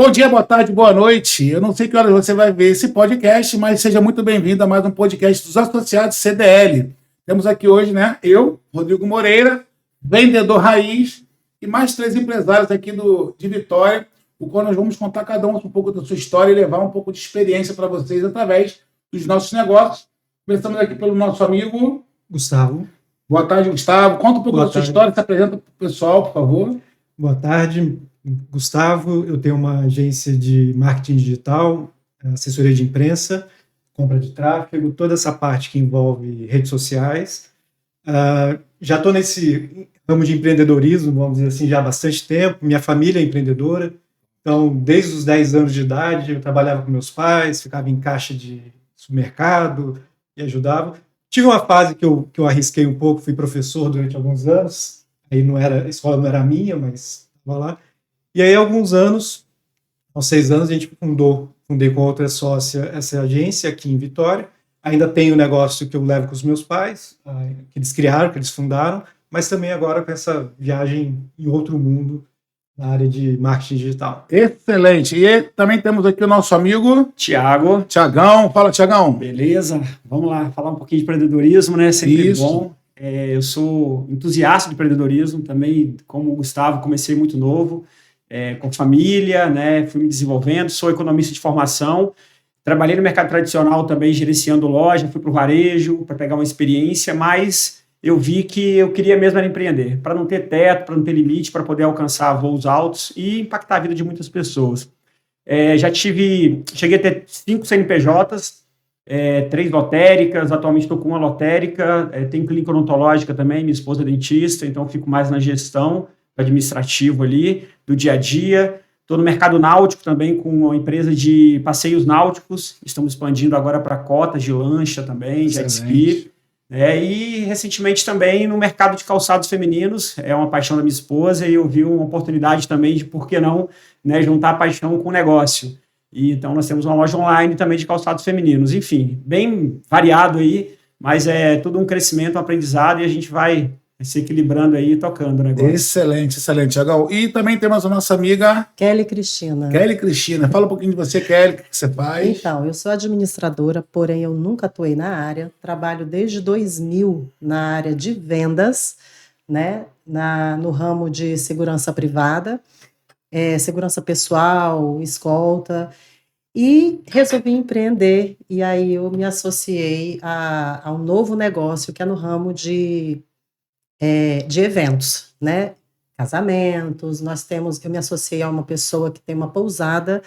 Bom dia, boa tarde, boa noite. Eu não sei que horas você vai ver esse podcast, mas seja muito bem-vindo a mais um podcast dos associados CDL. Temos aqui hoje, eu, Rodrigo Moreira, vendedor raiz, e mais 3 empresários aqui de Vitória, o qual nós vamos contar cada um pouco da sua história e levar um pouco de experiência para vocês através dos nossos negócios. Começamos aqui pelo nosso amigo Gustavo. Boa tarde, Gustavo. Conta um pouco da sua história, se apresenta para o pessoal, por favor. Boa tarde, Gustavo. Eu tenho uma agência de marketing digital, assessoria de imprensa, compra de tráfego, toda essa parte que envolve redes sociais. Já estou nesse ramo de empreendedorismo, vamos dizer assim, já há bastante tempo. Minha família é empreendedora, então desde os 10 anos de idade eu trabalhava com meus pais, ficava em caixa de supermercado e ajudava. Tive uma fase que eu arrisquei um pouco, fui professor durante alguns anos, aí a escola não era minha, mas estava lá. E aí, há alguns anos, aos 6 anos, a gente fundei com outra sócia essa agência aqui em Vitória. Ainda tenho o negócio que eu levo com os meus pais, que eles criaram, que eles fundaram, mas também agora com essa viagem em outro mundo, na área de marketing digital. Excelente. E também temos aqui o nosso amigo Tiagão. Fala, Tiagão. Beleza, vamos lá, falar um pouquinho de empreendedorismo, né? Sempre bom. Eu sou entusiasta de empreendedorismo também, como o Gustavo, comecei muito novo, com família, né? Fui me desenvolvendo, sou economista de formação, trabalhei no mercado tradicional também, gerenciando loja, fui para o varejo para pegar uma experiência, mas eu vi que eu queria mesmo era empreender, para não ter teto, para não ter limite, para poder alcançar voos altos e impactar a vida de muitas pessoas. Cheguei a ter 5 CNPJs, 3 lotéricas, atualmente estou com uma lotérica, tenho clínica odontológica também, minha esposa é dentista, então fico mais na gestão administrativo ali, do dia a dia. Estou no mercado náutico também com uma empresa de passeios náuticos, estamos expandindo agora para cotas de lancha também, jet ski. E recentemente também no mercado de calçados femininos, é uma paixão da minha esposa e eu vi uma oportunidade também de, por que não, juntar a paixão com o negócio. E então nós temos uma loja online também de calçados femininos. Enfim, bem variado aí, mas é tudo um crescimento, um aprendizado e a gente vai se equilibrando aí e tocando o negócio. Excelente, Tiagão. E também temos a nossa amiga Kelly Cristina. Fala um pouquinho de você, Kelly, o que você faz? Então, eu sou administradora, porém eu nunca atuei na área. Trabalho desde 2000 na área de vendas, né? No ramo de segurança privada, segurança pessoal, escolta. E resolvi empreender, e aí eu me associei a um novo negócio que é no ramo de eventos, né? Casamentos. Eu me associei a uma pessoa que tem uma pousada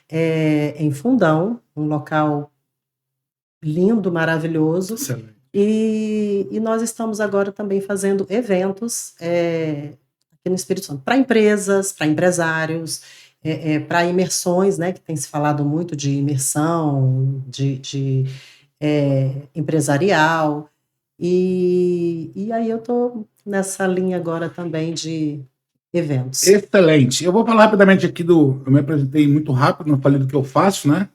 em Fundão, um local lindo, maravilhoso. E nós estamos agora também fazendo eventos aqui no Espírito Santo, para empresas, para empresários, para imersões, né? Que tem se falado muito de imersão, de empresarial. E aí eu estou nessa linha agora também de eventos. Excelente. Eu vou falar rapidamente aqui eu me apresentei muito rápido, não falei do que eu faço, né?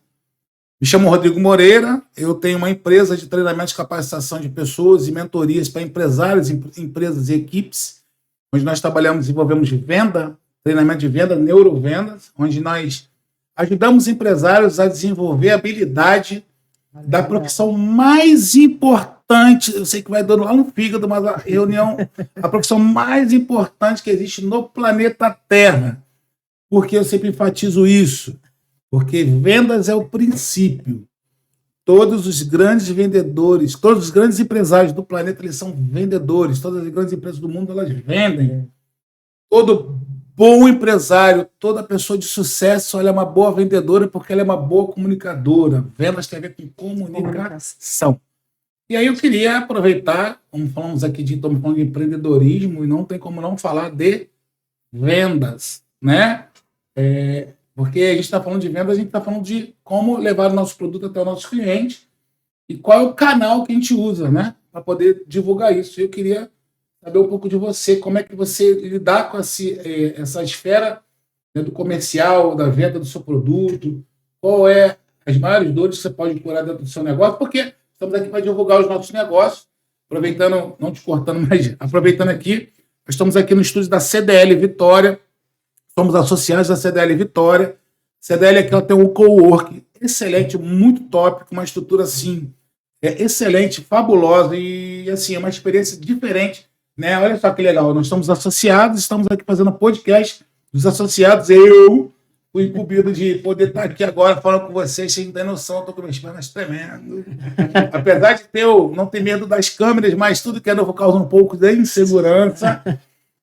Me chamo Rodrigo Moreira, eu tenho uma empresa de treinamento e capacitação de pessoas e mentorias para empresários, empresas e equipes, onde nós trabalhamos, desenvolvemos venda, treinamento de venda, neurovendas, onde nós ajudamos empresários a desenvolver a habilidade da profissão mais importante, eu sei que vai dando lá no fígado, mas a profissão mais importante que existe no planeta Terra. Por que eu sempre enfatizo isso? Porque vendas é o princípio. Todos os grandes vendedores, todos os grandes empresários do planeta, eles são vendedores. Todas as grandes empresas do mundo, elas vendem. Todo bom empresário, toda pessoa de sucesso, ela é uma boa vendedora porque ela é uma boa comunicadora. Vendas tem a ver com comunicação. E aí eu queria aproveitar, como falamos aqui estamos falando de empreendedorismo, e não tem como não falar de vendas, né? Porque a gente está falando de vendas, a gente está falando de como levar o nosso produto até o nosso cliente e qual é o canal que a gente usa, né? Para poder divulgar isso. Eu queria saber um pouco de você, como é que você lidar com essa esfera, né, do comercial, da venda do seu produto, qual é as maiores dores que você pode curar dentro do seu negócio, porque estamos aqui para divulgar os nossos negócios, aproveitando, não te cortando, mas aproveitando aqui, nós estamos aqui no estúdio da CDL Vitória, somos associados da CDL Vitória, CDL aqui ela tem um coworking excelente, muito top, com uma estrutura assim, excelente, fabulosa e assim, é uma experiência diferente, né? Olha só que legal, nós estamos associados, estamos aqui fazendo podcast dos associados, eu fui incumbido de poder estar aqui agora falando com vocês, sem ter noção, estou com minhas pernas tremendo. Apesar de não ter medo das câmeras, mas tudo que é novo causa um pouco de insegurança.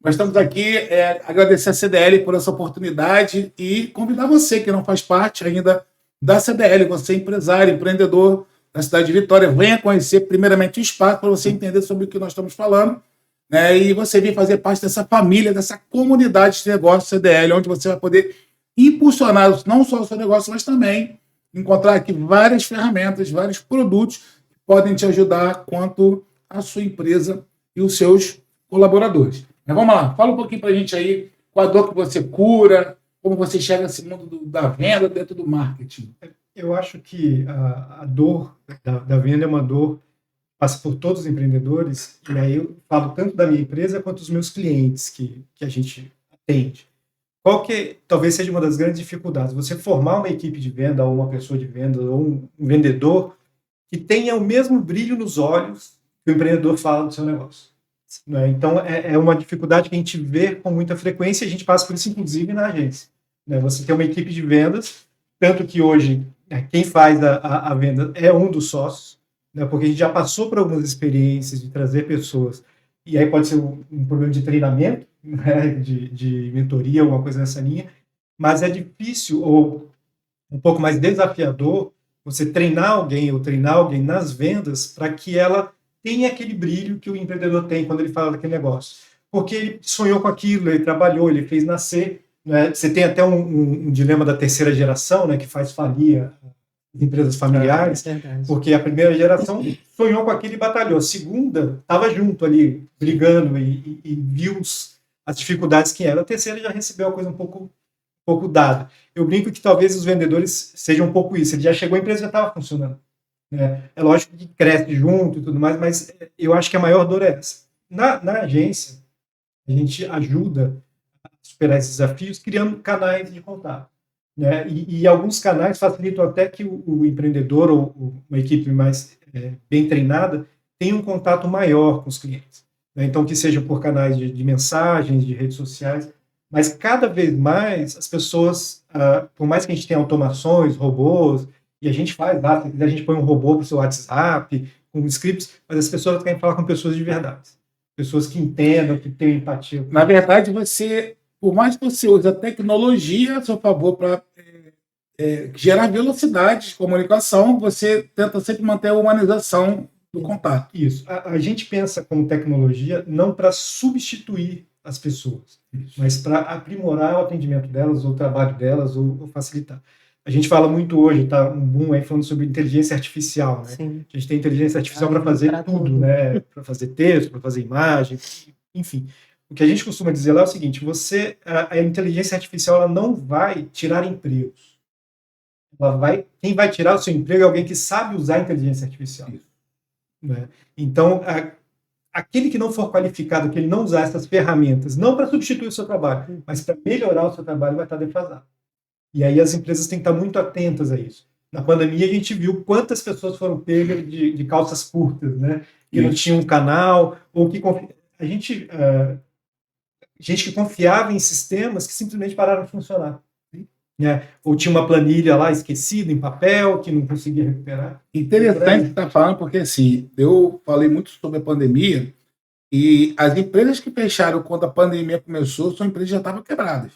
Nós estamos aqui, agradecer a CDL por essa oportunidade e convidar você que não faz parte ainda da CDL, você empresário, empreendedor da cidade de Vitória, venha conhecer primeiramente o espaço para você entender sobre o que nós estamos falando, né? E você vir fazer parte dessa família, dessa comunidade de negócios CDL, onde você vai poder impulsionar não só o seu negócio, mas também encontrar aqui várias ferramentas, vários produtos que podem te ajudar quanto à sua empresa e os seus colaboradores. Mas vamos lá, fala um pouquinho para a gente aí qual a dor que você cura, como você chega nesse mundo da venda dentro do marketing. Eu acho que a dor da venda é uma dor que passa por todos os empreendedores, e aí eu falo tanto da minha empresa quanto dos meus clientes que a gente atende. Qual que talvez seja uma das grandes dificuldades? Você formar uma equipe de venda, ou uma pessoa de venda, ou um vendedor que tenha o mesmo brilho nos olhos que o empreendedor fala do seu negócio. Né? Então, é uma dificuldade que a gente vê com muita frequência, e a gente passa por isso, inclusive, na agência. Né? Você tem uma equipe de vendas, tanto que hoje quem faz a venda é um dos sócios, né? Porque a gente já passou por algumas experiências de trazer pessoas, e aí pode ser um problema de treinamento, né? de mentoria, alguma coisa nessa linha, mas é difícil, ou um pouco mais desafiador, você treinar alguém ou treinar alguém nas vendas para que ela tenha aquele brilho que o empreendedor tem quando ele fala daquele negócio. Porque ele sonhou com aquilo, ele trabalhou, ele fez nascer. Né? Você tem até um dilema da terceira geração, né, que faz falir as empresas familiares, porque a primeira geração sonhou com aquilo e batalhou. A segunda estava junto ali, brigando e viu as dificuldades que era. A terceira já recebeu a coisa um pouco dada. Eu brinco que talvez os vendedores sejam um pouco isso. Ele já chegou, a empresa já estava funcionando. Né? É lógico que cresce junto e tudo mais, mas eu acho que a maior dor é essa. Na agência, a gente ajuda a superar esses desafios criando canais de contato. Né? E alguns canais facilitam até que o empreendedor ou uma equipe mais bem treinada tenha um contato maior com os clientes. Né? Então, que seja por canais de mensagens, de redes sociais, mas cada vez mais as pessoas, por mais que a gente tenha automações, robôs, e a gente faz lá, se quiser a gente põe um robô para o seu WhatsApp, com scripts, mas as pessoas querem falar com pessoas de verdade. Pessoas que entendam, que tenham empatia. Na verdade, por mais que você use a tecnologia a seu favor para gerar velocidade de comunicação, você tenta sempre manter a humanização do contato. Isso. A gente pensa como tecnologia não para substituir as pessoas, mas para aprimorar o atendimento delas, o trabalho delas, ou facilitar. A gente fala muito hoje, tá um boom aí falando sobre inteligência artificial, né? Sim. A gente tem inteligência artificial para fazer tudo, né? Para fazer texto, para fazer imagem, enfim. O que a gente costuma dizer lá é o seguinte: a inteligência artificial ela não vai tirar empregos. Quem vai tirar o seu emprego é alguém que sabe usar a inteligência artificial. Né? Então, aquele que não for qualificado, que ele não usar essas ferramentas, não para substituir o seu trabalho, mas para melhorar o seu trabalho, vai estar defasado. E aí as empresas têm que estar muito atentas a isso. Na pandemia a gente viu quantas pessoas foram pegas de calças curtas, né? Que não tinham um canal, ou que gente que confiava em sistemas que simplesmente pararam de funcionar. Né? Ou tinha uma planilha lá esquecida em papel, que não conseguia recuperar. Interessante você estar falando, porque assim, eu falei muito sobre a pandemia, e as empresas que fecharam quando a pandemia começou são empresas que já estavam quebradas.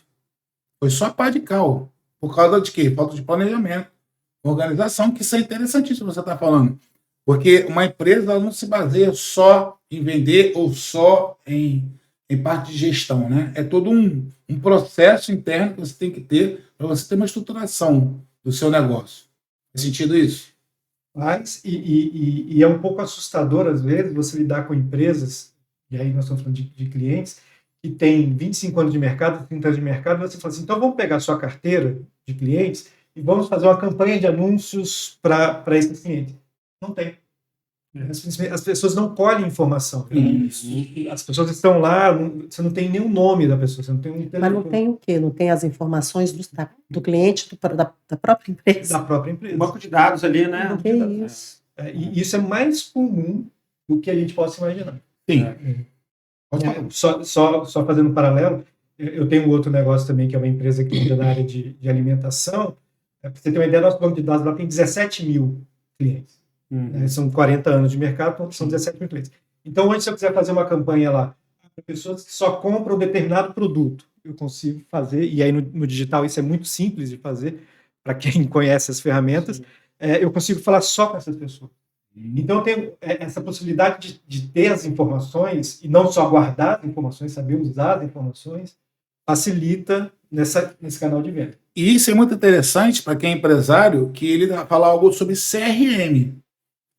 Foi só pá de cal. Por causa de quê? Falta de planejamento, organização, que isso é interessantíssimo você está falando. Porque uma empresa ela não se baseia só em vender ou só em parte de gestão. Né? É todo um processo interno que você tem que ter para você ter uma estruturação do seu negócio. Faz sentido isso? Mas, e é um pouco assustador, às vezes, você lidar com empresas, e aí nós estamos falando de clientes, que tem 25 anos de mercado, 30 anos de mercado, você fala assim, então vamos pegar a sua carteira de clientes e vamos fazer uma campanha de anúncios para esses clientes. Não tem. As pessoas não colhem informação. As pessoas estão lá, você não tem nenhum nome da pessoa, você não tem um telefone. Mas não tem o quê? Não tem as informações do cliente, da própria empresa? Da própria empresa. Um banco de dados ali, né? Não tem isso. E isso é mais comum do que a gente possa imaginar. Sim. Só fazendo um paralelo, eu tenho outro negócio também, que é uma empresa que lida na área de alimentação. Para você ter uma ideia, nosso banco de dados lá tem 17 mil clientes. São 40 anos de mercado, então são 17 mil clientes. Então, hoje, se eu quiser fazer uma campanha lá para pessoas que só compram um determinado produto, eu consigo fazer, e aí no digital isso é muito simples de fazer, para quem conhece as ferramentas, eu consigo falar só com essas pessoas. Então, eu tenho essa possibilidade de ter as informações, e não só guardar as informações, saber usar as informações, facilita nesse canal de venda. E isso é muito interessante para quem é empresário, que ele vai falar algo sobre CRM,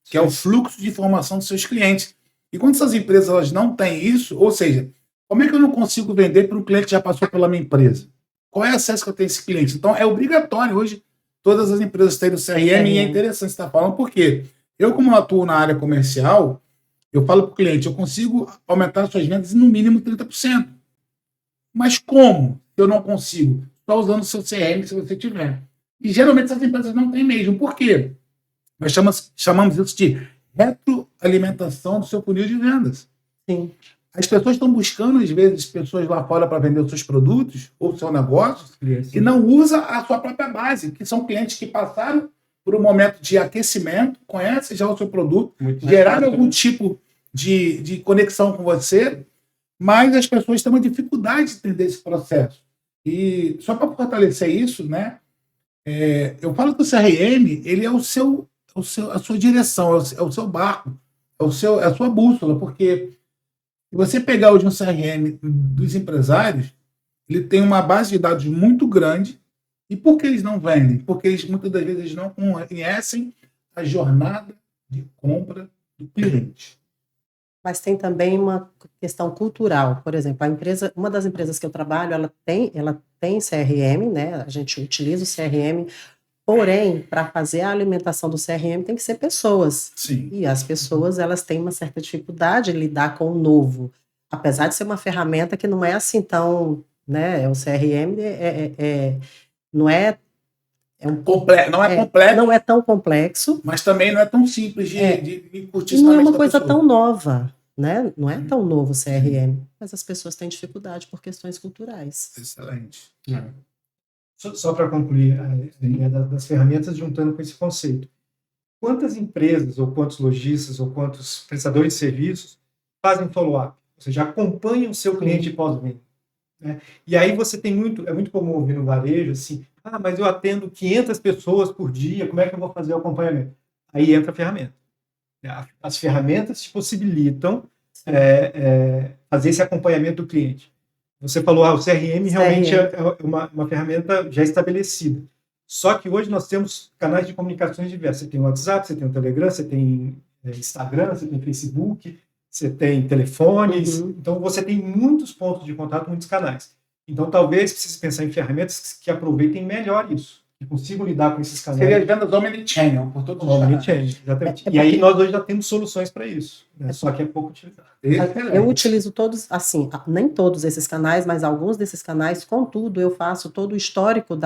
que é o fluxo de informação dos seus clientes. E quando essas empresas elas não têm isso, ou seja, como é que eu não consigo vender para um cliente que já passou pela minha empresa? Qual é o acesso que eu tenho a esse cliente? Então, é obrigatório hoje todas as empresas terem o CRM, e é interessante você estar falando, porque eu, como atuo na área comercial, eu falo para o cliente, eu consigo aumentar suas vendas em no mínimo 30%. Mas como eu não consigo? Só usando o seu CRM, se você tiver. E geralmente essas empresas não têm mesmo. Por quê? Nós chamamos isso de retroalimentação do seu funil de vendas. Sim. As pessoas estão buscando, às vezes, pessoas lá fora para vender os seus produtos ou o seu negócio e não usa a sua própria base, que são clientes que passaram por um momento de aquecimento, conhecem já o seu produto, geraram algum tipo de conexão com você, mas as pessoas têm uma dificuldade de entender esse processo. E só para fortalecer isso, né, eu falo que o CRM ele é a sua direção, é o seu barco, é a sua bússola, porque se você pegar hoje um CRM dos empresários, ele tem uma base de dados muito grande. E por que eles não vendem? Porque muitas das vezes eles não conhecem a jornada de compra do cliente. Mas tem também uma questão cultural. Por exemplo, uma das empresas que eu trabalho, ela tem CRM, né? A gente utiliza o CRM, porém, para fazer a alimentação do CRM tem que ser pessoas. Sim. E as pessoas, elas têm uma certa dificuldade de lidar com o novo. Apesar de ser uma ferramenta que não é assim tão, né? O CRM não é complexo. Não é tão complexo. Mas também não é tão simples de curtir. E não é uma coisa tão nova, né? Não é tão novo o CRM. Mas as pessoas têm dificuldade por questões culturais. Excelente. Só para concluir a ideia das ferramentas, juntando com esse conceito. Quantas empresas, ou quantos lojistas, ou quantos prestadores de serviços fazem follow-up? Ou seja, acompanham o seu cliente pós-venda. Né? E aí você tem é muito comum ouvir no varejo, assim, mas eu atendo 500 pessoas por dia, como é que eu vou fazer o acompanhamento? Aí entra a ferramenta. As ferramentas te possibilitam fazer esse acompanhamento do cliente. Você falou, o CRM realmente é uma ferramenta já estabelecida. Só que hoje nós temos canais de comunicações diversos. Você tem o WhatsApp, você tem o Telegram, você tem Instagram, você tem Facebook, você tem telefones. Então, você tem muitos pontos de contato, muitos canais. Então, talvez precise pensar em ferramentas que aproveitem melhor isso, que consigam lidar com esses canais. Seria as vendas omnichannel, por todos os canais. Exatamente. E aí, nós hoje já temos soluções para isso, né? Só que é pouco utilizado. Eu utilizo todos, assim, nem todos esses canais, mas alguns desses canais. Contudo, eu faço todo o histórico,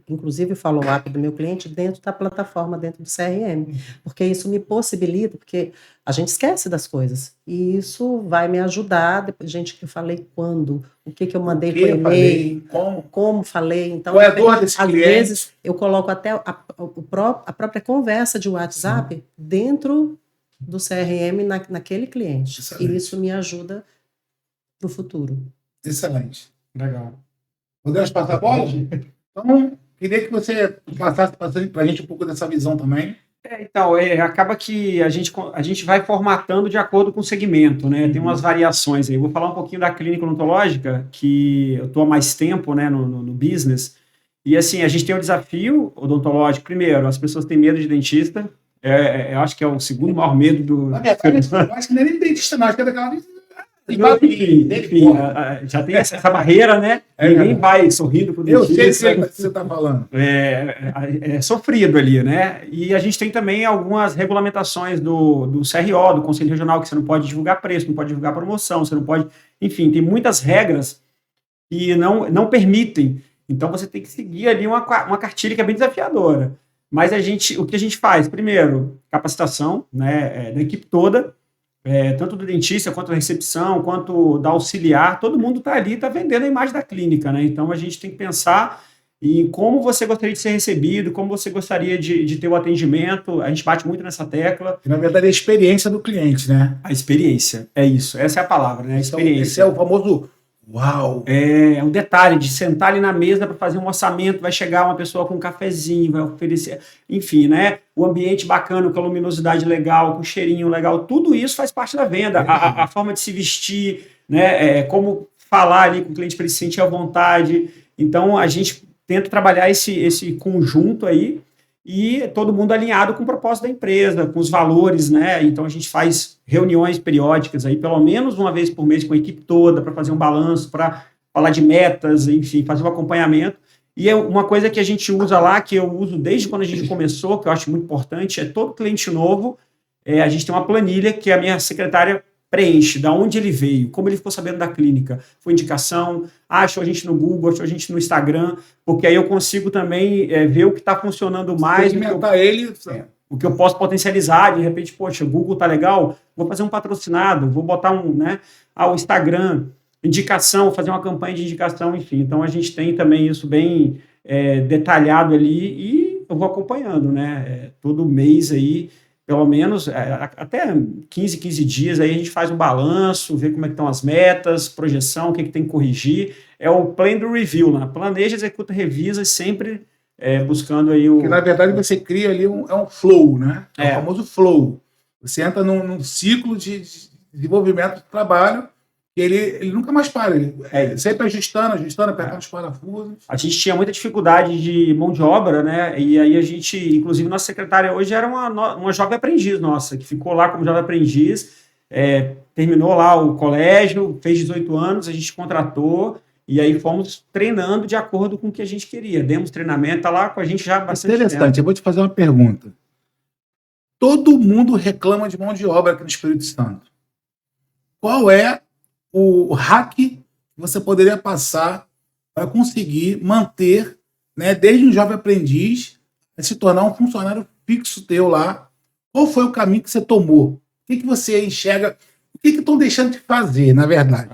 inclusive o follow-up do meu cliente, dentro da plataforma, dentro do CRM. Porque isso me possibilita, porque a gente esquece das coisas. E isso vai me ajudar. Depois, gente, que eu falei quando, o que eu mandei por e-mail, como falei. Então, qual é a dor desse às cliente? vezes, eu coloco até a própria conversa de WhatsApp dentro do CRM naquele cliente. Excelente. E isso me ajuda para o futuro. Excelente. Legal. Podemos passar a bola? Então, queria que você passasse para a gente um pouco dessa visão também. Então, acaba que a gente vai formatando de acordo com o segmento, né? Tem umas variações aí. Eu vou falar um pouquinho da clínica odontológica, que eu estou há mais tempo, né, no business. E assim, a gente tem um desafio odontológico. Primeiro, as pessoas têm medo de dentista. Eu acho que é o segundo maior medo do... Eu acho que não é nem dentista, não. Acho que é daquela... enfim, já tem essa barreira, né? Ninguém vai sorrindo pro dentista. Eu sei o que você está falando. É sofrido ali, né? E a gente tem também algumas regulamentações do CRO, do Conselho Regional, que você não pode divulgar preço, não pode divulgar promoção, você não pode... Enfim, tem muitas regras que não permitem. Então, você tem que seguir ali uma cartilha que é bem desafiadora. Mas o que a gente faz? Primeiro, capacitação, né, da equipe toda, tanto do dentista, quanto da recepção, quanto da auxiliar, todo mundo está ali, está vendendo a imagem da clínica, né? Então, a gente tem que pensar em como você gostaria de ser recebido, como você gostaria de ter o atendimento. A gente bate muito nessa tecla. Na verdade, é a experiência do cliente, né? A experiência, é isso. Essa é a palavra, né? A experiência. Então, esse é o famoso... Uau! É um detalhe de sentar ali na mesa para fazer um orçamento, vai chegar uma pessoa com um cafezinho, vai oferecer, enfim, né? O ambiente bacana, com a luminosidade legal, com o cheirinho legal, tudo isso faz parte da venda. A forma de se vestir, né? Como falar ali com o cliente para ele se sentir à vontade. Então, a gente tenta trabalhar esse conjunto aí e todo mundo alinhado com o propósito da empresa, com os valores, né? Então a gente faz reuniões periódicas aí, pelo menos uma vez por mês com a equipe toda, para fazer um balanço, para falar de metas, enfim, fazer um acompanhamento. E uma coisa que a gente usa lá, que eu uso desde quando a gente começou, que eu acho muito importante, é todo cliente novo, a gente tem uma planilha que a minha secretária preenche, da onde ele veio, como ele ficou sabendo da clínica, foi indicação, achou a gente no Google, achou a gente no Instagram, porque aí eu consigo também ver o que está funcionando mais, o que eu posso potencializar, de repente, poxa, o Google tá legal, vou fazer um patrocinado, vou botar o Instagram, indicação, fazer uma campanha de indicação, enfim, então a gente tem também isso bem detalhado ali e eu vou acompanhando, né, todo mês aí, pelo menos, até 15 dias, aí a gente faz um balanço, vê como é que estão as metas, projeção, o que tem que corrigir. É o plan do review, né? Planeja, executa, revisa, sempre buscando aí Porque, na verdade, você cria ali um flow, né? É o famoso flow. Você entra num ciclo de desenvolvimento do trabalho e ele nunca mais para. Ele sempre ajustando, apertando os parafusos. A gente tinha muita dificuldade de mão de obra, né? E aí a gente, inclusive, nossa secretária hoje era uma jovem aprendiz nossa, que ficou lá como jovem aprendiz, terminou lá o colégio, fez 18 anos, a gente contratou e aí fomos treinando de acordo com o que a gente queria. Demos treinamento, está lá com a gente já há bastante Interessante, tempo. Eu vou te fazer uma pergunta. Todo mundo reclama de mão de obra aqui no Espírito Santo. Qual é o hack que você poderia passar para conseguir manter, né, desde um jovem aprendiz, a se tornar um funcionário fixo teu lá? Qual foi o caminho que você tomou? O que você enxerga? O que estão deixando de fazer, na verdade?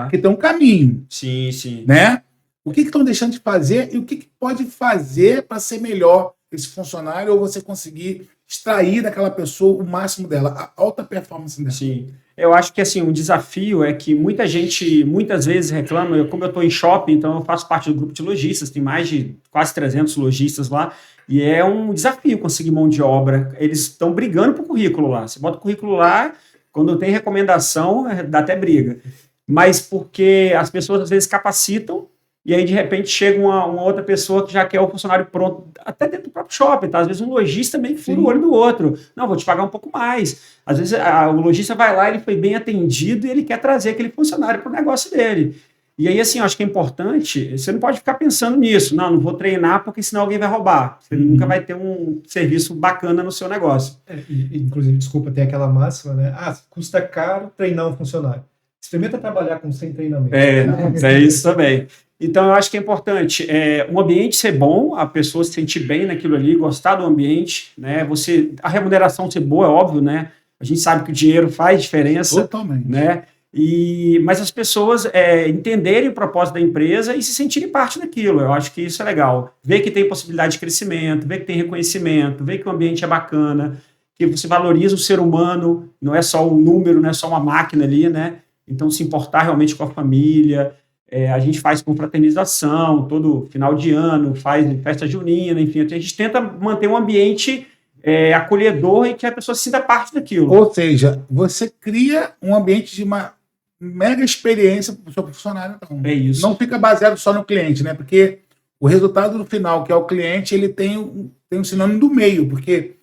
Porque tem um caminho. Sim, sim. Né? O que estão deixando de fazer e o que pode fazer para ser melhor esse funcionário ou você conseguir extrair daquela pessoa o máximo dela, a alta performance dela? Sim. Eu acho que assim, um desafio é que muita gente, muitas vezes reclama, como eu estou em shopping, então eu faço parte do grupo de lojistas, tem mais de quase 300 lojistas lá, e é um desafio conseguir mão de obra. Eles estão brigando por currículo lá. Você bota o currículo lá, quando tem recomendação, dá até briga. Mas porque as pessoas às vezes capacitam, e aí de repente chega uma outra pessoa que já quer o funcionário pronto, até dentro do próprio shopping, tá? Às vezes um lojista também fura o olho do outro. Não, vou te pagar um pouco mais. Às vezes o lojista vai lá, ele foi bem atendido e ele quer trazer aquele funcionário para o negócio dele. E aí, assim, eu acho que é importante, você não pode ficar pensando nisso. Não vou treinar porque senão alguém vai roubar. Você nunca vai ter um serviço bacana no seu negócio. Inclusive, desculpa, tem aquela máxima, né? Custa caro treinar um funcionário. Experimenta trabalhar com sem treinamento. É isso também. Então, eu acho que é importante o ambiente ser bom, a pessoa se sentir bem naquilo ali, gostar do ambiente, né? A remuneração ser boa, é óbvio, né? A gente sabe que o dinheiro faz diferença. Totalmente. Né? Mas as pessoas entenderem o propósito da empresa e se sentirem parte daquilo. Eu acho que isso é legal. Ver que tem possibilidade de crescimento, ver que tem reconhecimento, ver que o ambiente é bacana, que você valoriza o ser humano, não é só o número, não é só uma máquina ali, né? Então, se importar realmente com a família. A gente faz confraternização todo final de ano, faz festa junina, enfim. A gente tenta manter um ambiente acolhedor e que a pessoa se sinta parte daquilo. Ou seja, você cria um ambiente de uma mega experiência para o seu funcionário. Então. É isso. Não fica baseado só no cliente, né? Porque o resultado do final, que é o cliente, ele tem um sinônimo do meio, porque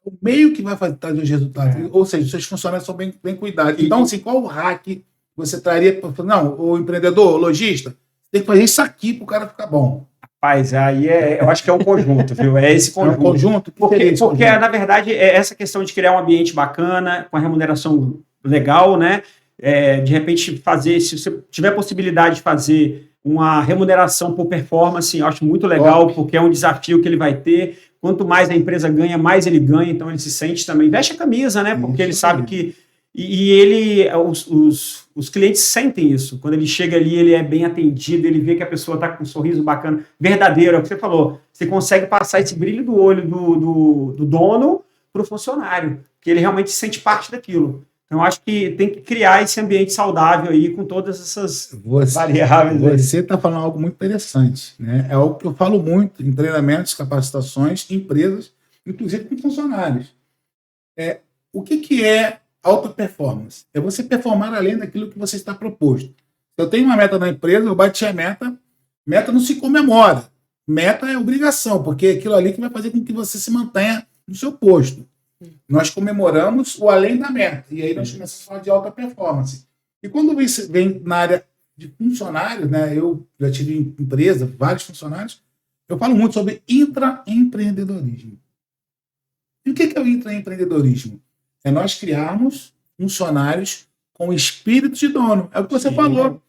é o meio que vai trazer os resultados. Ou seja, os seus funcionários são bem cuidados. Então, assim, qual o hack você traria para não, o empreendedor, o lojista, tem que fazer isso aqui para o cara ficar bom? Rapaz, aí eu acho que é um conjunto, viu? É esse conjunto. É um conjunto? Porque na verdade, é essa questão de criar um ambiente bacana, com a remuneração legal, né? De repente, se você tiver possibilidade de fazer uma remuneração por performance, eu acho muito legal, porque é um desafio que ele vai ter. Quanto mais a empresa ganha, mais ele ganha, então ele se sente também, veste a camisa, né? Porque ele sabe que... os clientes sentem isso. Quando ele chega ali, ele é bem atendido, ele vê que a pessoa está com um sorriso bacana, verdadeiro, é o que você falou. Você consegue passar esse brilho do olho do dono para o funcionário, que ele realmente sente parte daquilo. Então, acho que tem que criar esse ambiente saudável aí com todas essas variáveis. Você está falando algo muito interessante, né? É algo que eu falo muito em treinamentos, capacitações, empresas, inclusive com funcionários. O que é alta performance? É você performar além daquilo que você está proposto. Se eu tenho uma meta na empresa, eu bati a meta. Meta não se comemora. Meta é obrigação, porque é aquilo ali que vai fazer com que você se mantenha no seu posto. Nós comemoramos o além da meta. E aí nós começamos a falar de alta performance. E quando vem na área de funcionários, né, eu já tive empresa, vários funcionários, eu falo muito sobre intraempreendedorismo. E o que é o intraempreendedorismo? É nós criarmos funcionários com espírito de dono. É o que você falou.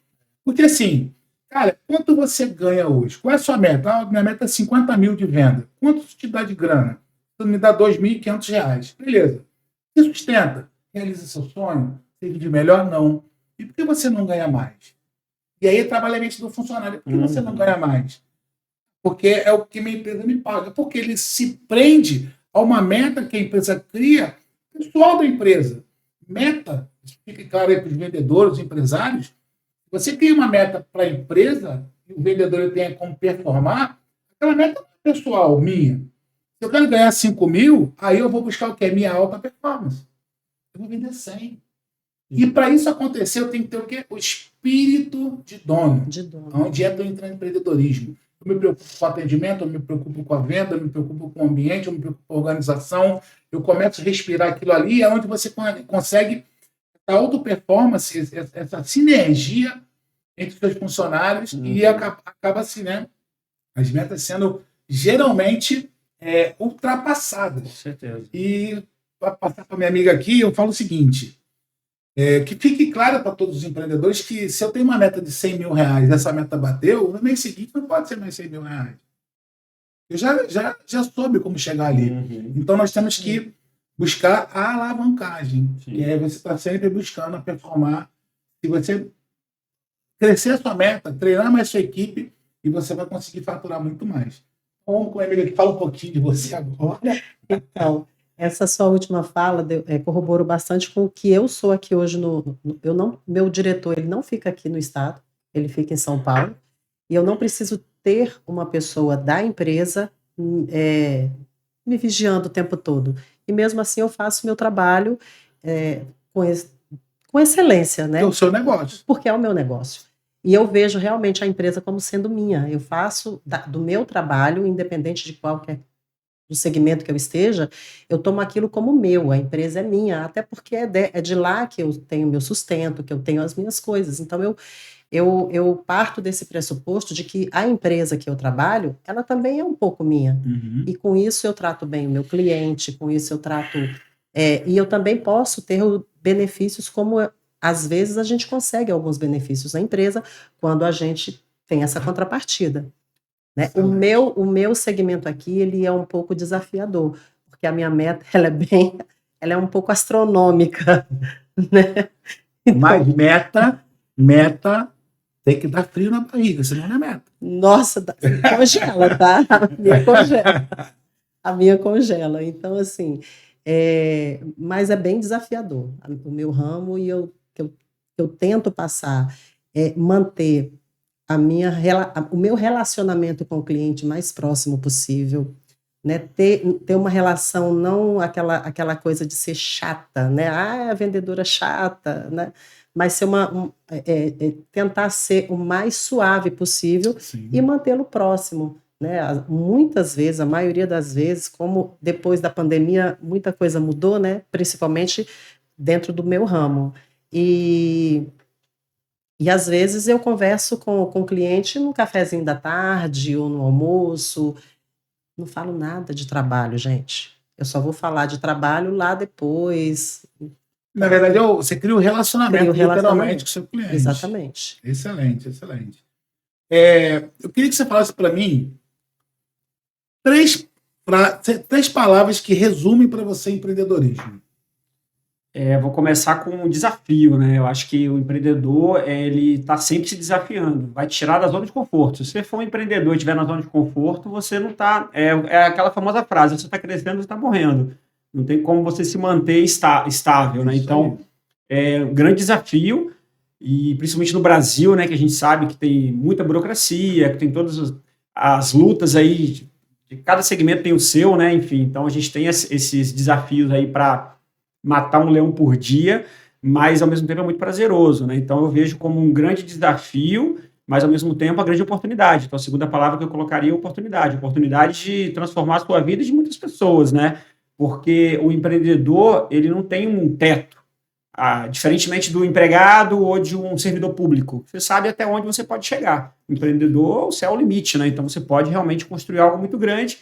Porque assim, cara, quanto você ganha hoje? Qual é a sua meta? Minha meta é 50 mil de venda. Quanto te dá de grana? Você me dá R$2.500. Beleza. Você sustenta? Realiza seu sonho? Você vive melhor? Não. E por que você não ganha mais? E aí trabalha a mente do funcionário. Por que você não ganha mais? Porque é o que minha empresa me paga. Porque ele se prende a uma meta que a empresa cria pessoal da empresa. Meta, fica claro aí para os vendedores, os empresários, você tem uma meta para a empresa e o vendedor tem como performar, aquela meta não é pessoal, minha. Se eu quero ganhar 5 mil, aí eu vou buscar o que? Minha alta performance. Eu vou vender 100. E para isso acontecer, eu tenho que ter o quê? O espírito de dono. Onde entra o empreendedorismo. Eu me preocupo com o atendimento, eu me preocupo com a venda, eu me preocupo com o ambiente, eu me preocupo com a organização. Eu começo a respirar aquilo ali, é onde você consegue a auto-performance, essa sinergia entre os seus funcionários e acaba assim, né? As metas sendo geralmente ultrapassadas. Com certeza. E para passar para minha amiga aqui, eu falo o seguinte, que fique claro para todos os empreendedores que se eu tenho uma meta de R$100 mil, essa meta bateu, no mês seguinte não pode ser mais R$100 mil. Eu já soube como chegar ali. Então nós temos que buscar a alavancagem. Que é você está sempre buscando a performar. Se você crescer a sua meta, treinar mais sua equipe, e você vai conseguir faturar muito mais. Vamos com a Emília que fala um pouquinho de você agora. Então, essa sua última fala corroboro bastante com o que eu sou aqui hoje. Meu diretor ele não fica aqui no estado, ele fica em São Paulo, e eu não preciso ter uma pessoa da empresa me vigiando o tempo todo. E mesmo assim eu faço meu trabalho com excelência, né? É o seu negócio. Porque é o meu negócio. E eu vejo realmente a empresa como sendo minha. Eu faço do meu trabalho, independente de qualquer do segmento que eu esteja, eu tomo aquilo como meu, a empresa é minha, até porque é de lá que eu tenho meu sustento, que eu tenho as minhas coisas. Então, eu parto desse pressuposto de que a empresa que eu trabalho, ela também é um pouco minha. E com isso eu trato bem o meu cliente, com isso eu trato... e eu também posso ter benefícios como... Às vezes a gente consegue alguns benefícios na empresa quando a gente tem essa contrapartida. Né? O meu segmento aqui ele é um pouco desafiador, porque a minha meta ela é um pouco astronômica. Né? Então, mas meta tem que dar frio na barriga, senão não é meta. Nossa, congela, tá? A minha congela. Então, assim, mas é bem desafiador o meu ramo e eu tento passar, manter o meu relacionamento com o cliente mais próximo possível, né? Ter uma relação, não aquela coisa de ser chata, né? A vendedora chata, né? Mas ser tentar ser o mais suave possível. Sim. E mantê-lo próximo. Né? Muitas vezes, a maioria das vezes, como depois da pandemia muita coisa mudou, né? Principalmente dentro do meu ramo. E E às vezes eu converso com o cliente no cafezinho da tarde ou no almoço. Não falo nada de trabalho, gente. Eu só vou falar de trabalho lá depois. Na verdade, você cria um relacionamento, literalmente, com o seu cliente. Exatamente. Excelente, excelente. Eu queria que você falasse para mim três palavras que resumem para você empreendedorismo. Vou começar com um desafio, né? Eu acho que o empreendedor, ele está sempre se desafiando, vai te tirar da zona de conforto. Se você for um empreendedor e estiver na zona de conforto, você não está... É aquela famosa frase, você está crescendo, você está morrendo. Não tem como você se manter estável, né? Então, é um grande desafio, e principalmente no Brasil, né? Que a gente sabe que tem muita burocracia, que tem todas as lutas aí, de cada segmento tem o seu, né? Enfim, então a gente tem esses desafios aí para matar um leão por dia, mas ao mesmo tempo é muito prazeroso, né? Então eu vejo como um grande desafio, mas ao mesmo tempo a grande oportunidade. Então a segunda palavra que eu colocaria é oportunidade de transformar a sua vida e de muitas pessoas, né? Porque o empreendedor, ele não tem um teto, diferentemente do empregado ou de um servidor público. Você sabe até onde você pode chegar. O empreendedor, o céu é o limite, né? Então você pode realmente construir algo muito grande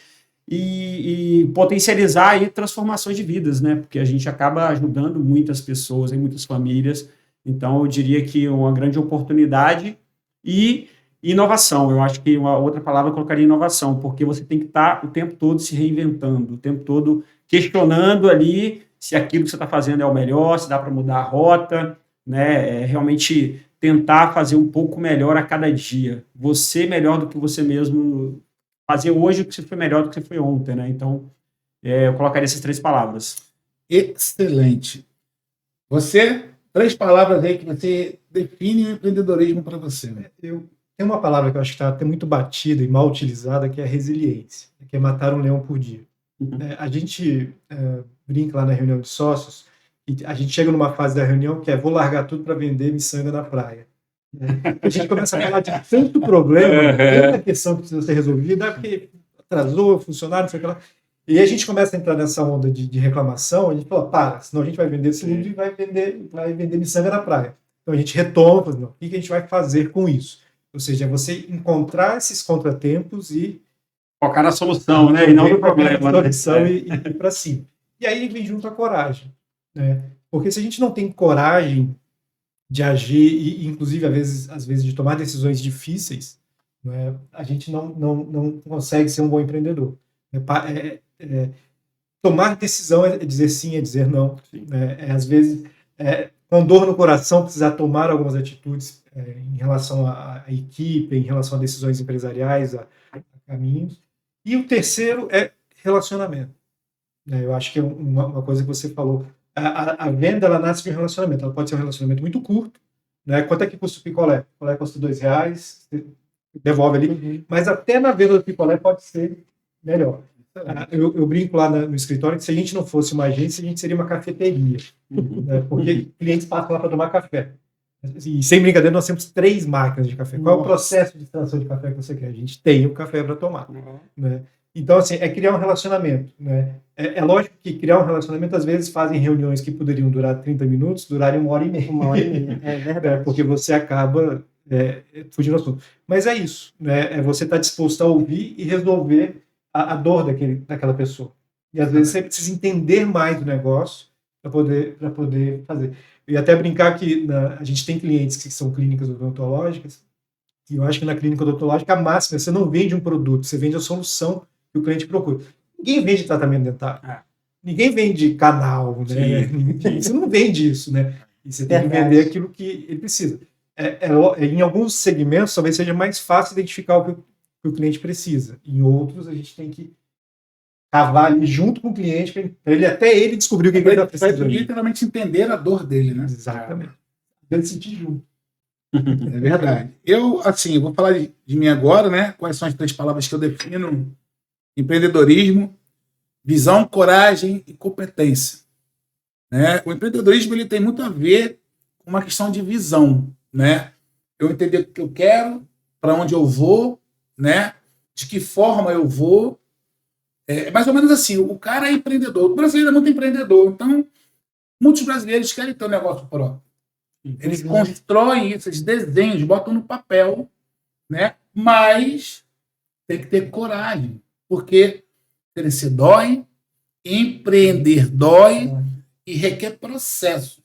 e potencializar aí transformações de vidas, né? Porque a gente acaba ajudando muitas pessoas e muitas famílias. Então, eu diria que uma grande oportunidade e inovação. Eu acho que uma outra palavra eu colocaria inovação, porque você tem que estar o tempo todo se reinventando, o tempo todo questionando ali se aquilo que você está fazendo é o melhor, se dá para mudar a rota, né? Realmente tentar fazer um pouco melhor a cada dia. Você melhor do que você mesmo, fazer hoje o que você foi melhor do que você foi ontem, né? Então, eu colocaria essas três palavras. Excelente. Três palavras aí que você define o empreendedorismo para você. Tem uma palavra que eu acho que está até muito batida e mal utilizada, que é a resiliência, que é matar um leão por dia. A gente brinca lá na reunião de sócios, e a gente chega numa fase da reunião que vou largar tudo para vender miçanga na praia. A gente começa a falar de tanto problema, tanta questão que precisa ser resolvida, porque atrasou, funcionário, não sei o que lá. E a gente começa a entrar nessa onda de reclamação, a gente fala, senão a gente vai vender esse livro e vai vender miçanga na praia. Então a gente retoma, fala, não, o que a gente vai fazer com isso? Ou seja, é você encontrar esses contratempos e focar na solução, né? E não no problema. Na solução e ir para cima. E aí vem junto a coragem, né? Porque se a gente não tem coragem de agir e inclusive às vezes de tomar decisões difíceis, né, a gente não consegue ser um bom empreendedor. Tomar decisão é dizer sim, é dizer não. Às vezes, com dor no coração, precisar tomar algumas atitudes em relação à equipe, em relação a decisões empresariais, a caminhos. E o terceiro é relacionamento. Eu acho que é uma coisa que você falou. A venda, ela nasce de um relacionamento. Ela pode ser um relacionamento muito curto, né? Quanto é que custa o picolé? O picolé custa R$2, devolve ali. Mas até na venda do picolé pode ser melhor. Eu brinco lá no escritório que se a gente não fosse uma agência, a gente seria uma cafeteria. Né? Porque clientes passam lá para tomar café. E sem brincadeira, nós temos 3 máquinas de café. Qual é o processo de extração de café que você quer? A gente tem o café para tomar. Né? Então, assim, é criar um relacionamento. Né? É lógico que criar um relacionamento, às vezes, fazem reuniões que poderiam durar 30 minutos, durarem 1h30. 1h30, é verdade. Porque você acaba fugindo do assunto. Mas é isso. Né? É você estar disposto a ouvir e resolver a dor daquela pessoa. E, às vezes, você precisa entender mais do negócio para poder fazer. E até brincar que a gente tem clientes que são clínicas odontológicas, e eu acho que na clínica odontológica a máxima, você não vende um produto, você vende a solução que o cliente procura. Ninguém vende tratamento dentário. Ninguém vende canal, né? Você não vende isso, né? E você tem que vender aquilo que ele precisa. Em alguns segmentos, talvez seja mais fácil identificar o que o cliente precisa. Em outros, a gente tem que cavar ali junto com o cliente, para ele descobrir o que ele está precisando. Vai literalmente entender a dor dele, né? Exatamente. Ele sentir junto. É verdade. Eu vou falar de mim agora, né? Quais são as 3 palavras que eu defino? Empreendedorismo, visão, coragem e competência. Né? O empreendedorismo ele tem muito a ver com uma questão de visão, né? Eu entender o que eu quero, para onde eu vou, né? De que forma eu vou. Mais ou menos assim, o cara é empreendedor. O brasileiro é muito empreendedor, então muitos brasileiros querem ter um negócio próprio. Eles constroem isso, eles desenham, eles botam no papel, né? Mas tem que ter coragem, porque crescer dói, empreender dói e requer processo.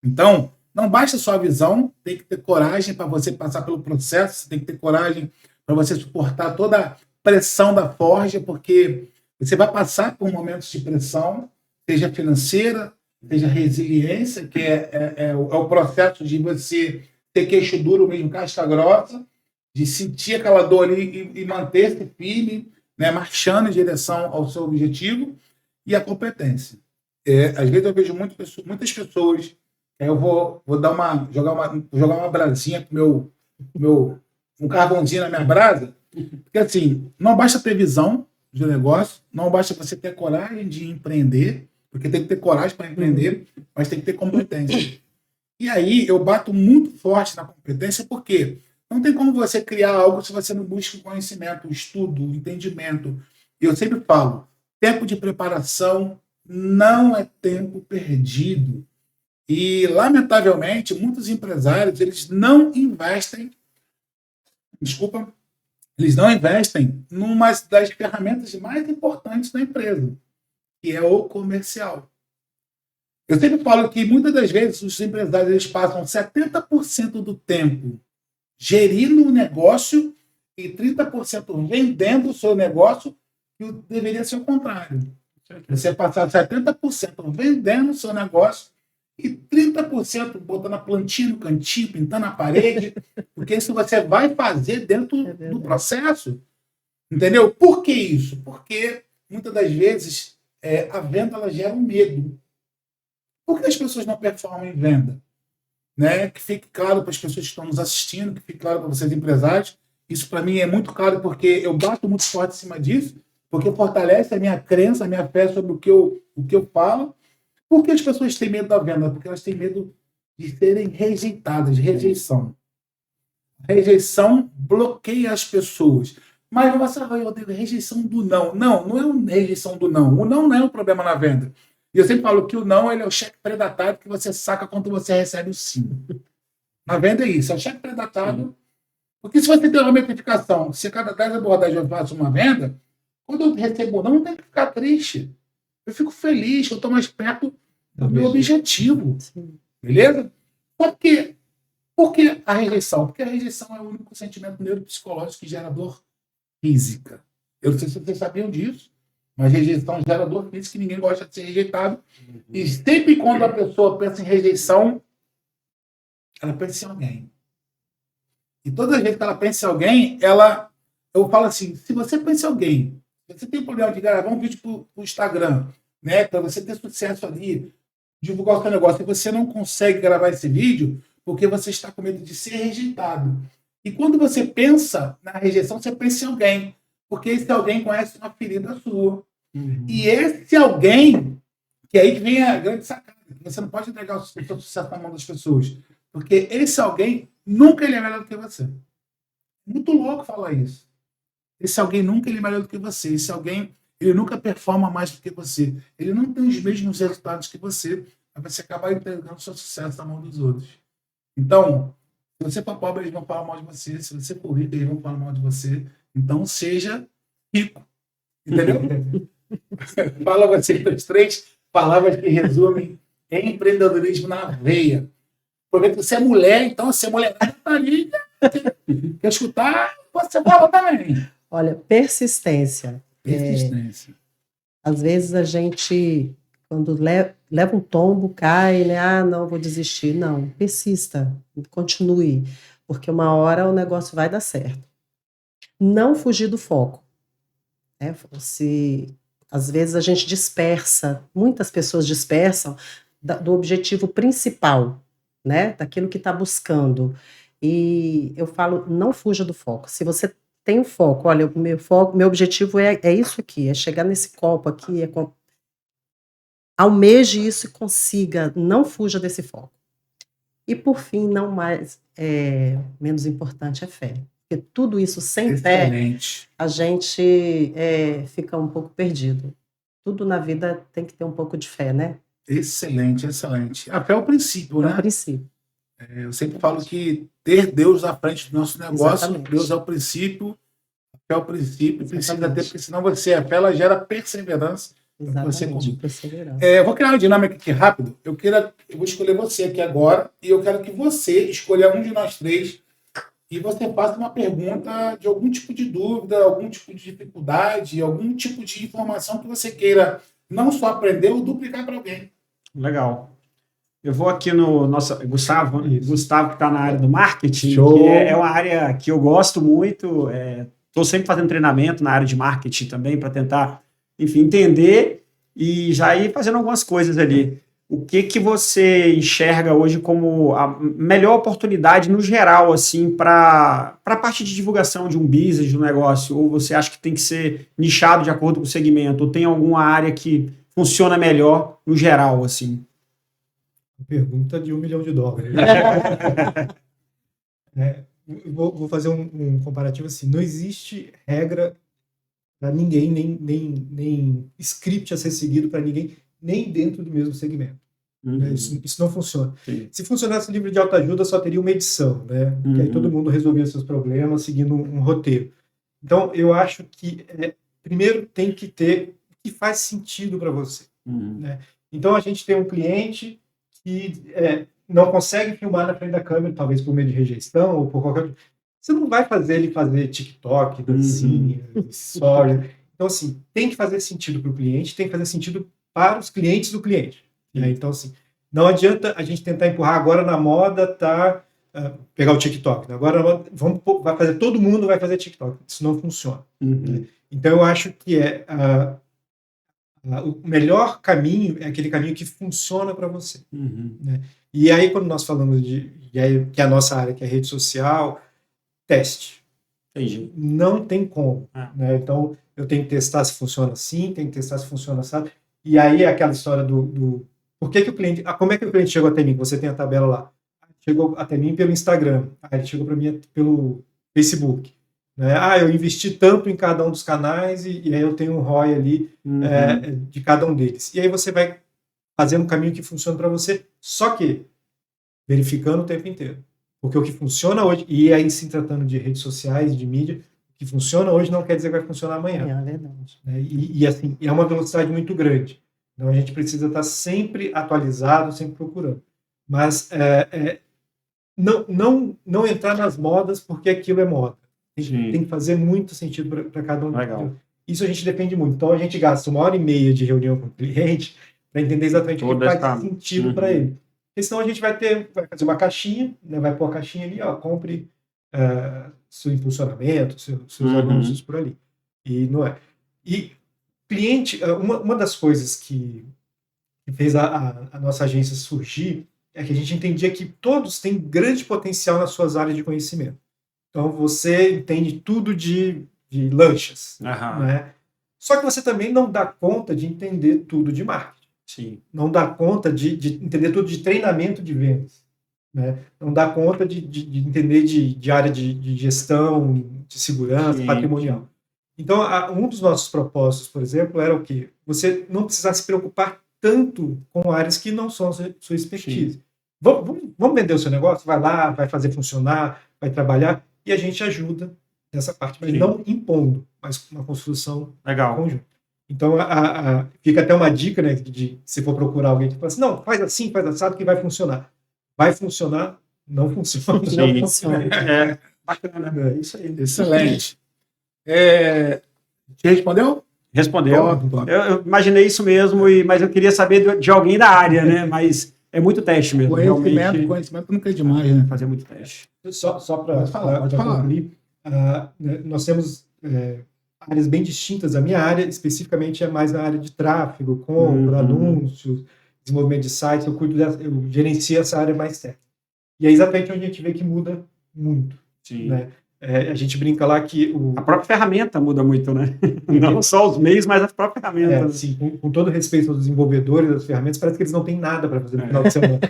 Então, não basta só a visão, tem que ter coragem para você passar pelo processo, tem que ter coragem para você suportar toda a pressão da forja, porque você vai passar por momentos de pressão, seja financeira, seja resiliência, que é o processo de você ter queixo duro, mesmo casca grossa, de sentir aquela dor ali e manter-se firme, né, marchando em direção ao seu objetivo, e a competência. Às vezes eu vejo muitas pessoas, eu vou jogar uma brasinha com um carvãozinho na minha brasa, porque assim, não basta ter visão de negócio, não basta você ter coragem de empreender, porque tem que ter coragem para empreender, mas tem que ter competência. E aí eu bato muito forte na competência, porque não tem como você criar algo se você não busca conhecimento, estudo, entendimento. Eu sempre falo, tempo de preparação não é tempo perdido. E, lamentavelmente, muitos empresários, eles não investem numa das ferramentas mais importantes da empresa, que é o comercial. Eu sempre falo que, muitas das vezes, os empresários eles passam 70% do tempo gerindo o negócio e 30% vendendo o seu negócio, que deveria ser o contrário. Você passar 70% vendendo o seu negócio e 30% botando a plantinha no cantinho, pintando a parede, porque isso você vai fazer dentro do processo. Entendeu? Por que isso? Porque, muitas das vezes, a venda ela gera um medo. Por que as pessoas não performam em venda? Né? Que fique claro para as pessoas que estão nos assistindo, que fique claro para vocês empresários. Isso para mim é muito claro, porque eu bato muito forte em cima disso, porque fortalece a minha crença, a minha fé sobre o que eu falo. Por que as pessoas têm medo da venda? Porque elas têm medo de serem rejeitadas, rejeição. A rejeição bloqueia as pessoas. Mas você vai, Rodrigo, rejeição do não. Não é uma rejeição do não. O não é um problema na venda. E eu sempre falo que o não ele é o cheque predatário que você saca quando você recebe o sim. Na venda é isso, é o cheque predatário. Porque se você tem uma metrificação, se a cada 10 abordagens eu faço uma venda, quando eu recebo não tem que ficar triste. Eu fico feliz que eu estou mais perto do meu objetivo. Beleza? Por quê? Por que a rejeição? Porque a rejeição é o único sentimento neuropsicológico que gera dor física. Eu não sei se vocês sabiam disso, mas rejeição gera dor física e ninguém gosta de ser rejeitado. E sempre quando a pessoa pensa em rejeição, ela pensa em alguém. E toda vez que ela pensa em alguém, eu falo assim, se você pensa em alguém, se você tem problema de gravar um vídeo para o Instagram, né, para você ter sucesso ali, divulgar o seu negócio, e você não consegue gravar esse vídeo porque você está com medo de ser rejeitado. E quando você pensa na rejeição, você pensa em alguém, porque esse alguém conhece uma ferida sua. E esse alguém, que aí que vem a grande sacada, que você não pode entregar o seu sucesso na mão das pessoas, porque esse alguém nunca ele é melhor do que você. Muito louco falar isso. Esse alguém nunca ele é melhor do que você. Esse alguém ele nunca performa mais do que você. Ele não tem os mesmos resultados que você, mas você acaba entregando o seu sucesso na mão dos outros. Então, se você for pobre, eles vão falar mal de você. Se você for rico, eles vão falar mal de você. Então, seja rico. Entendeu? Fala você as 3 palavras que resumem empreendedorismo na veia. Aproveita que você é mulher, então se a mulher está ali, quer escutar, você fala também. Olha, persistência. Persistência. Às vezes a gente, quando leva um tombo, cai, né? Ah, não, vou desistir. Não, persista, continue, porque uma hora o negócio vai dar certo. Não fugir do foco. Né? Às vezes a gente dispersa, muitas pessoas dispersam do objetivo principal, né? Daquilo que está buscando. E eu falo, não fuja do foco. Se você tem um foco, olha, o meu objetivo é isso aqui, é chegar nesse copo aqui, almeje isso e consiga, não fuja desse foco. E por fim, não mais menos importante, é fé. Porque tudo isso sem Excelente. fé, a gente fica um pouco perdido. Tudo na vida tem que ter um pouco de fé, né? Excelente, excelente. A fé é o princípio, né? É o princípio. Eu sempre falo que ter Deus à frente do nosso negócio, Exatamente. Deus é o princípio, a fé é o princípio, precisa ter, porque senão a fé ela gera perseverança. Exatamente, perseverança. Eu vou criar uma dinâmica aqui rápido. Eu vou escolher você aqui agora e eu quero que você escolha um de nós três e você faça uma pergunta de algum tipo de dúvida, algum tipo de dificuldade, algum tipo de informação que você queira não só aprender ou duplicar para alguém. Legal. Eu vou aqui no nosso Gustavo, que está na área do marketing, Show. que é uma área que eu gosto muito. Estou sempre fazendo treinamento na área de marketing também para tentar, enfim, entender e já ir fazendo algumas coisas ali. O que você enxerga hoje como a melhor oportunidade no geral, assim, para a parte de divulgação de um business, de um negócio? Ou você acha que tem que ser nichado de acordo com o segmento? Ou tem alguma área que funciona melhor no geral, assim? Pergunta de $1 milhão. Vou fazer um comparativo assim. Não existe regra para ninguém, nem script a ser seguido para ninguém, nem dentro do mesmo segmento. Né? Isso não funciona. Sim. Se funcionasse o livro de autoajuda, só teria uma edição, né? Que aí todo mundo resolvia seus problemas seguindo um roteiro. Então, eu acho que primeiro tem que ter o que faz sentido para você. Né? Então, a gente tem um cliente que não consegue filmar na frente da câmera, talvez por medo de rejeição ou por qualquer... Você não vai fazer ele fazer TikTok, dancinha, story. Então, assim, tem que fazer sentido para o cliente, tem que fazer sentido para os clientes do cliente. Né? Então, assim, não adianta a gente tentar empurrar agora na moda, pegar o TikTok. Né? Agora vai fazer, todo mundo vai fazer TikTok. Isso não funciona. Né? Então, eu acho que o melhor caminho é aquele caminho que funciona para você. Né? E aí, quando nós falamos que é a nossa área, que é rede social, teste. Entendi. Não tem como. Né? Então, eu tenho que testar se funciona assim, tenho que testar se funciona assim. E aí, aquela história por que o cliente... como é que o cliente chegou até mim? Você tem a tabela lá. Chegou até mim pelo Instagram. Ele chegou para mim pelo Facebook. Né? Eu investi tanto em cada um dos canais e aí eu tenho um ROI ali de cada um deles. E aí você vai fazendo um caminho que funciona para você, só que verificando o tempo inteiro. Porque o que funciona hoje, e aí se tratando de redes sociais, de mídia, o que funciona hoje não quer dizer que vai funcionar amanhã. É verdade. Né? E assim, é uma velocidade muito grande. Então a gente precisa estar sempre atualizado, sempre procurando. Mas não entrar nas modas porque aquilo é moda. Tem que fazer muito sentido para cada um. Legal. Isso a gente depende muito. Então a gente gasta 1h30 de reunião com o cliente para entender exatamente o que faz sentido para ele. Porque senão a gente vai fazer uma caixinha, né, vai pôr a caixinha ali, compre seu impulsionamento, seus anúncios por ali. E não é. E cliente, uma das coisas que fez a nossa agência surgir é que a gente entendia que todos têm grande potencial nas suas áreas de conhecimento. Então, você entende tudo de lanchas. Né? Só que você também não dá conta de entender tudo de marketing. Sim. Não dá conta de entender tudo de treinamento de vendas. Né? Não dá conta de entender de área de gestão, de segurança, patrimonial. Então, um dos nossos propósitos, por exemplo, era o quê? Você não precisar se preocupar tanto com áreas que não são a sua expertise. Vamos vender o seu negócio? Vai lá, vai fazer funcionar, vai trabalhar, e a gente ajuda nessa parte, mas não impondo, mas com uma construção conjunta. Então, fica até uma dica, né, se for procurar alguém que fala assim, não, faz assim, faz assado que vai funcionar. Vai funcionar, não funciona. Não funciona. Bacana, é isso aí. Excelente. Te respondeu? Respondeu. Eu imaginei isso mesmo, mas eu queria saber de alguém da área, né? Mas é muito teste mesmo. Conhecimento nunca é demais, né? Fazer muito teste. Só para concluir, nós temos áreas bem distintas. A minha área, especificamente, é mais na área de tráfego, compra, anúncios, desenvolvimento de sites. Eu gerencio essa área mais técnica. E é exatamente onde a gente vê que muda muito. Sim. Né? A gente brinca lá que... A própria ferramenta muda muito, né? Não só os meios, mas a própria ferramenta. Sim, com todo respeito aos desenvolvedores das ferramentas, parece que eles não têm nada para fazer no final de semana.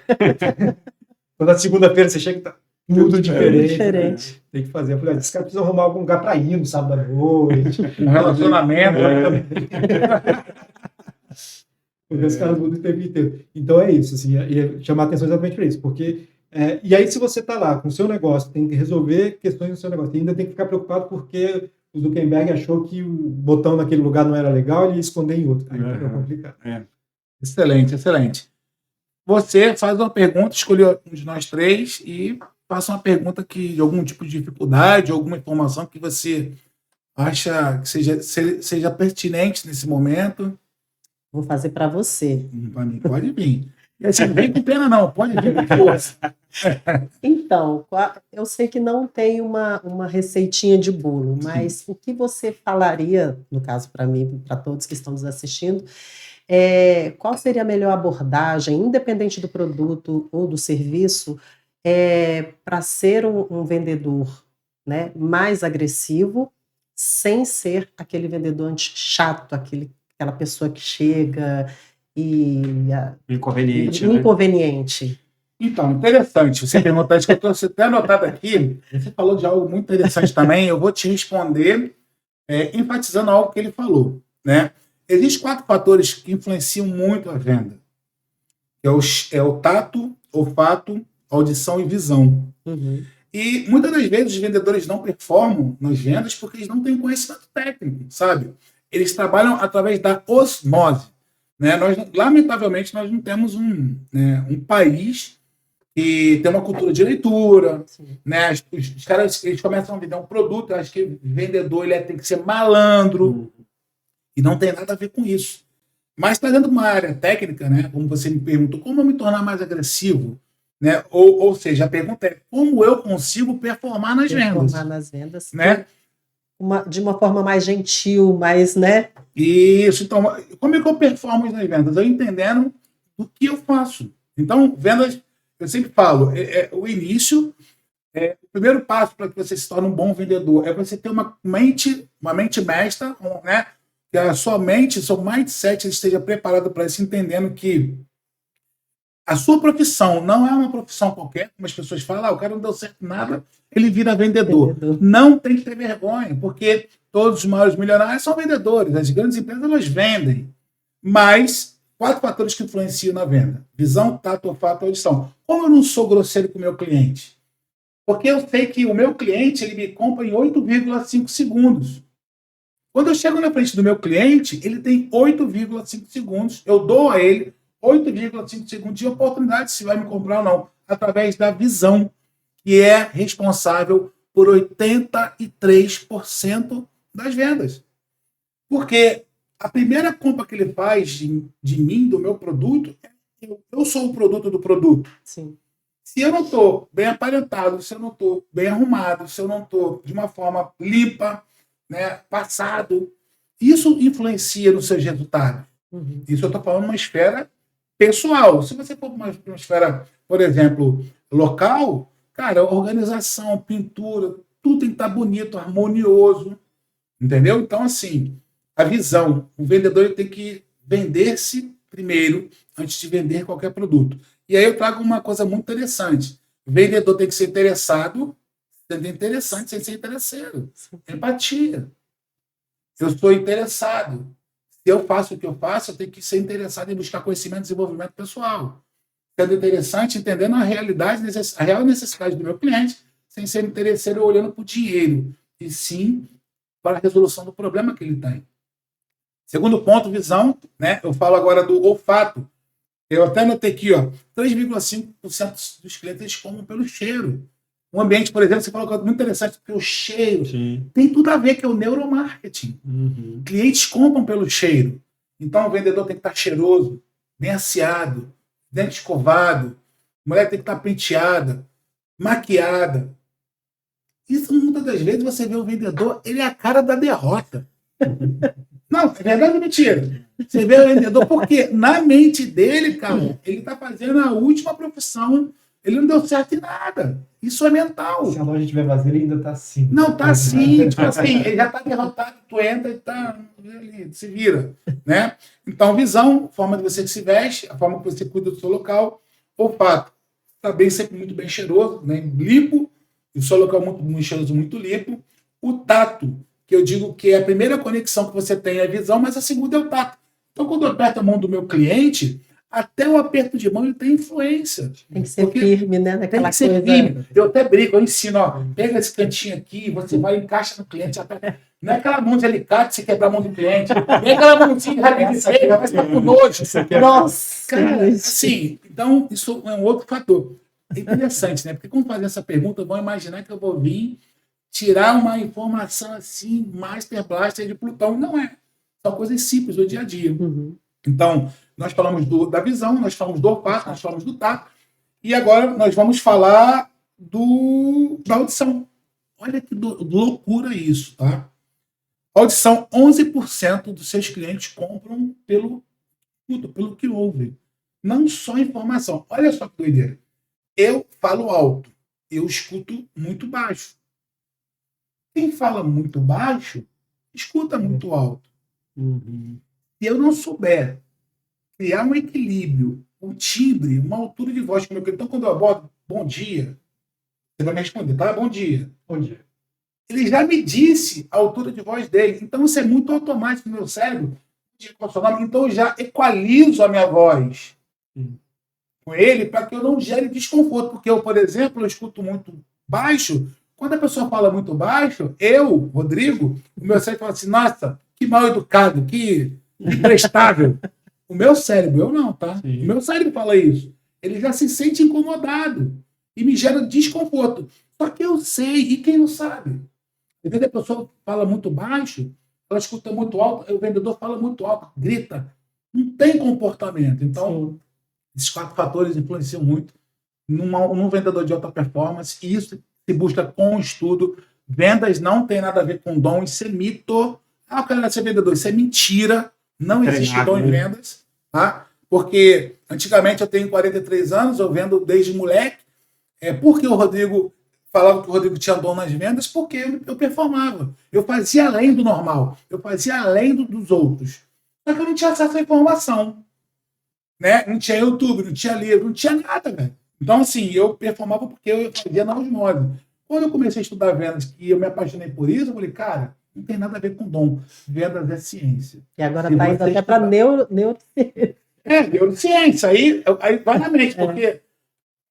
Quando na segunda-feira você chega e tá tudo diferente. Né? Tem que fazer. Eu falei, esses caras precisam arrumar algum lugar para ir no sábado à noite. Um relacionamento. Porque os caras mudam o tempo inteiro. Então é isso, assim, chamar atenção exatamente para isso, porque E aí, se você está lá com o seu negócio, tem que resolver questões do seu negócio, e ainda tem que ficar preocupado porque o Zuckerberg achou que o botão naquele lugar não era legal, ele ia esconder em outro. Aí fica complicado. Excelente, excelente. Você faz uma pergunta, escolhe um de nós três e faça uma pergunta de algum tipo de dificuldade, alguma informação que você acha que seja pertinente nesse momento. Vou fazer para você. Para mim, pode vir. E assim, não vem com pena, não. Pode vir com força. Então, eu sei que não tem uma receitinha de bolo, mas o que você falaria, no caso para mim, para todos que estão nos assistindo, qual seria a melhor abordagem, independente do produto ou do serviço, para ser um vendedor, né, mais agressivo, sem ser aquele vendedor chato, aquela pessoa que chega inconveniente. Né? Então, interessante. Você perguntou isso que eu trouxe até anotado aqui. Você falou de algo muito interessante também. Eu vou te responder enfatizando algo que ele falou, né? Existem 4 fatores que influenciam muito a venda. É o tato, olfato, audição e visão. Uhum. E muitas das vezes os vendedores não performam nas vendas porque eles não têm conhecimento técnico, sabe? Eles trabalham através da osmose. Né? Lamentavelmente, nós não temos um país que tem uma cultura de leitura. Né? Os caras eles começam a vender um produto, eu acho que o vendedor ele tem que ser malandro, e não tem nada a ver com isso. Mas está dentro de uma área técnica, né? Como você me perguntou, como eu me tornar mais agressivo? Né? Ou seja, a pergunta é como eu consigo performar nas vendas? Performar nas vendas, né? De uma forma mais gentil, mais, né? Isso, então, como é que eu performo nas vendas? Eu entendendo o que eu faço. Então, vendas, eu sempre falo, o início, o primeiro passo para que você se torne um bom vendedor é você ter uma mente mestra, né? Que a sua mente, seu mindset esteja preparado para isso, entendendo que a sua profissão não é uma profissão qualquer, como as pessoas falam, o cara não deu certo nada, ele vira vendedor. Não tem que ter vergonha, porque todos os maiores milionários são vendedores, as grandes empresas elas vendem. Mas 4 fatores que influenciam na venda: visão, tato, olfato e audição. Como eu não sou grosseiro com o meu cliente? Porque eu sei que o meu cliente ele me compra em 8,5 segundos. Quando eu chego na frente do meu cliente, ele tem 8,5 segundos. Eu dou a ele 8,5 segundos de oportunidade se vai me comprar ou não, através da visão, que é responsável por 83% das vendas. Porque a primeira compra que ele faz de mim, do meu produto, eu sou o produto do produto. Sim. Se eu não estou bem aparentado, se eu não estou bem arrumado, se eu não estou de uma forma limpa, né, passado, isso influencia nos seus resultados. Uhum. Isso eu estou falando uma esfera pessoal. Se você for uma esfera, por exemplo, local, cara, organização, pintura, tudo tem que estar bonito, harmonioso, entendeu? Então, assim, a visão, o vendedor tem que vender-se primeiro antes de vender qualquer produto. E aí eu trago uma coisa muito interessante. O vendedor tem que ser interessado, sendo interessante, sem ser interesseiro. Empatia. Eu estou interessado. Se eu faço o que eu faço, eu tenho que ser interessado em buscar conhecimento e desenvolvimento pessoal. Sendo interessante, entendendo a realidade, a real necessidade do meu cliente, sem ser interesseiro olhando para o dinheiro, e sim para a resolução do problema que ele tem. Segundo ponto, visão, né? Eu falo agora do olfato. Eu até notei aqui, 3,5% dos clientes eles compram pelo cheiro. Um ambiente, por exemplo, você falou que é muito interessante, porque o cheiro tem tudo a ver, que é o neuromarketing. Uhum. Clientes compram pelo cheiro. Então, o vendedor tem que estar cheiroso, bem asseado, dente escovado, a mulher tem que estar penteada, maquiada. Isso, muitas das vezes, você vê o vendedor, ele é a cara da derrota. Não, é verdade ou mentira? Você vê o vendedor, porque na mente dele, cara, ele está fazendo a última profissão. Ele não deu certo em nada. Isso é mental. Se a loja estiver vazia, ele ainda está assim. Não, está assim. Tipo assim, ele já está derrotado, tu entra e tá, ele se vira. Né? Então, visão, a forma de você se veste, a forma que você cuida do seu local. Olfato, está bem, sempre muito bem cheiroso, né? Limpo, o seu local muito cheiroso, muito limpo. O tato, que eu digo que é a primeira conexão que você tem é a visão, mas a segunda é o tato. Então, quando eu aperto a mão do meu cliente, Até o aperto de mão ele tem influência. Tem que ser firme, né? Tem que ser firme. Eu até brinco, eu ensino, ó, pega esse cantinho aqui, você vai e encaixa no cliente. Não é aquela mão de alicate se quebrar a mão do cliente. Nem aquela mãozinha de rabinho feio, vai ficar com nojo. Nossa! Cara, assim, então isso é um outro fator. É interessante, né? Porque quando fazer essa pergunta, vão imaginar que eu vou vir tirar uma informação assim, Master Blaster de Plutão. Não é. São coisas simples do dia a dia. Uhum. Então, nós falamos da visão, nós falamos do olfato, nós falamos do tato, e agora nós vamos falar da audição. Olha que loucura isso, tá? Audição, 11% dos seus clientes compram pelo que ouvem. Não só informação. Olha só que doideira. Eu falo alto, eu escuto muito baixo. Quem fala muito baixo, escuta muito alto. Uhum. Se eu não souber criar um equilíbrio, um timbre, uma altura de voz, então quando eu abordo, bom dia, você vai me responder, tá? Bom dia. Bom dia. Ele já me disse a altura de voz dele, então isso é muito automático no meu cérebro, então eu já equalizo a minha voz com ele para que eu não gere desconforto, porque eu, por exemplo, eu escuto muito baixo, quando a pessoa fala muito baixo, eu, Rodrigo, o meu cérebro fala assim, nossa, que mal educado, que imprestável. O meu cérebro, eu não, tá? Sim. O meu cérebro fala isso. Ele já se sente incomodado e me gera desconforto. Só que eu sei, e quem não sabe? Às vezes a pessoa fala muito baixo, ela escuta muito alto, o vendedor fala muito alto, grita. Não tem comportamento. Então, esses 4 fatores influenciam muito num vendedor de alta performance, e isso se busca com estudo. Vendas não tem nada a ver com dom, isso é mito. Ah, o cara vai ser vendedor, isso é mentira. Não existe dom em vendas, tá? Porque antigamente eu tenho 43 anos, eu vendo desde moleque. Por que o Rodrigo falava que o Rodrigo tinha dom nas vendas? Porque eu performava. Eu fazia além do normal. Eu fazia além dos outros. Só que eu não tinha acesso à informação. Né? Não tinha YouTube, não tinha livro, não tinha nada, velho. Então, assim, eu performava porque eu fazia na osmose. Quando eu comecei a estudar vendas e eu me apaixonei por isso, eu falei, cara, não tem nada a ver com dom. Vendas é ciência. E agora está indo até para neurociência. Neurociência. Aí vai na mente, porque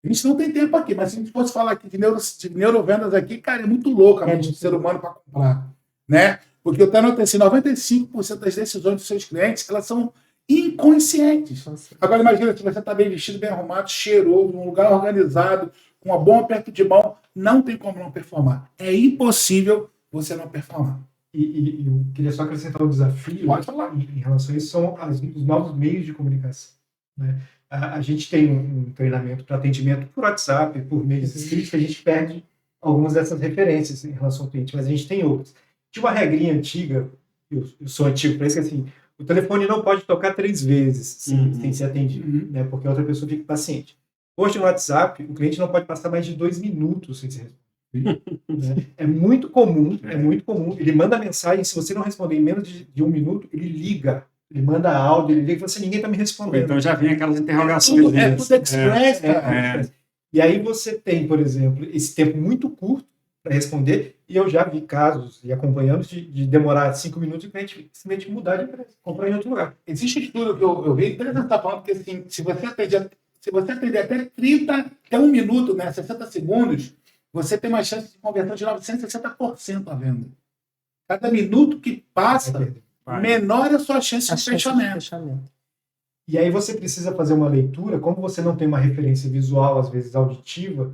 a gente não tem tempo aqui, mas se a gente fosse falar aqui de neurovendas aqui, cara, é muito louco a mente do ser humano para comprar. Né? Porque eu até notei assim, 95% das decisões dos seus clientes, elas são inconscientes. Agora imagina, se você está bem vestido, bem arrumado, cheiroso, num lugar organizado, com um bom aperto de mão, não tem como não performar. É impossível você não performar. E eu queria só acrescentar um desafio em relação a isso, são os novos meios de comunicação. Né? A gente tem um treinamento para atendimento por WhatsApp, por meios escritos, que a gente perde algumas dessas referências em relação ao cliente, mas a gente tem outras. Tinha uma regrinha antiga, eu sou antigo para isso, que assim, o telefone não pode tocar 3 vezes sem ser atendido, né? Porque a outra pessoa fica paciente. Hoje no WhatsApp, o cliente não pode passar mais de 2 minutos sem ser respondido. Né? É muito comum. Ele manda mensagem, se você não responder em menos de 1 minuto, ele liga. Ele manda áudio, ele liga e fala assim, ninguém está me respondendo. Então já vem aquelas interrogações. É tudo express, cara. E aí você tem, por exemplo, esse tempo muito curto para responder, e eu já vi casos, e acompanhamos, de demorar 5 minutos e o cliente simplesmente mudar de empresa, comprar em outro lugar. Existe um estudo que eu vi, você está falando que assim, se você atender até 30, até 1 minuto, né, 60 segundos, você tem uma chance de conversão de 960% a venda. Cada minuto que passa, menor é a sua chance de fechamento. E aí você precisa fazer uma leitura, como você não tem uma referência visual, às vezes auditiva,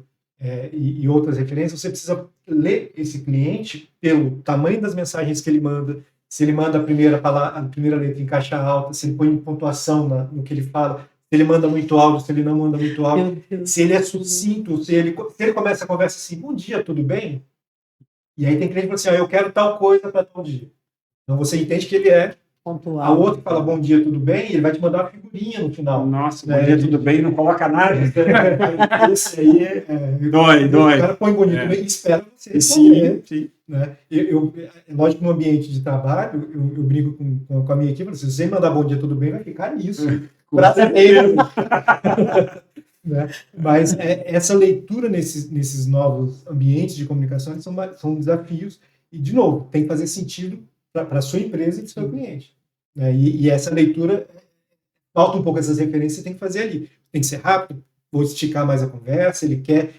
e outras referências, você precisa ler esse cliente pelo tamanho das mensagens que ele manda, se ele manda a primeira letra em caixa alta, se ele põe pontuação no que ele fala, se ele manda muito áudio, se ele não manda muito áudio, se ele é sucinto, se ele começa a conversa assim, bom dia, tudo bem? E aí tem cliente que fala assim, eu quero tal coisa para tal dia. Então você entende que ele é pontual. A outra fala bom dia, tudo bem? E ele vai te mandar uma figurinha no final. Nossa, bom dia, tudo bem? Não coloca nada. Esse aí dói. O cara põe bonito e espera você responder. Sim. Né? Lógico que no ambiente de trabalho, eu brinco com a minha equipe, se você mandar bom dia, tudo bem, vai ficar nisso. Brasileiro. Né? Mas essa leitura nesses novos ambientes de comunicação são desafios. E, de novo, tem que fazer sentido para a sua empresa e para o seu cliente. Né? E essa leitura é falta um pouco essas referências, você tem que fazer ali. Tem que ser rápido, vou esticar mais a conversa, ele quer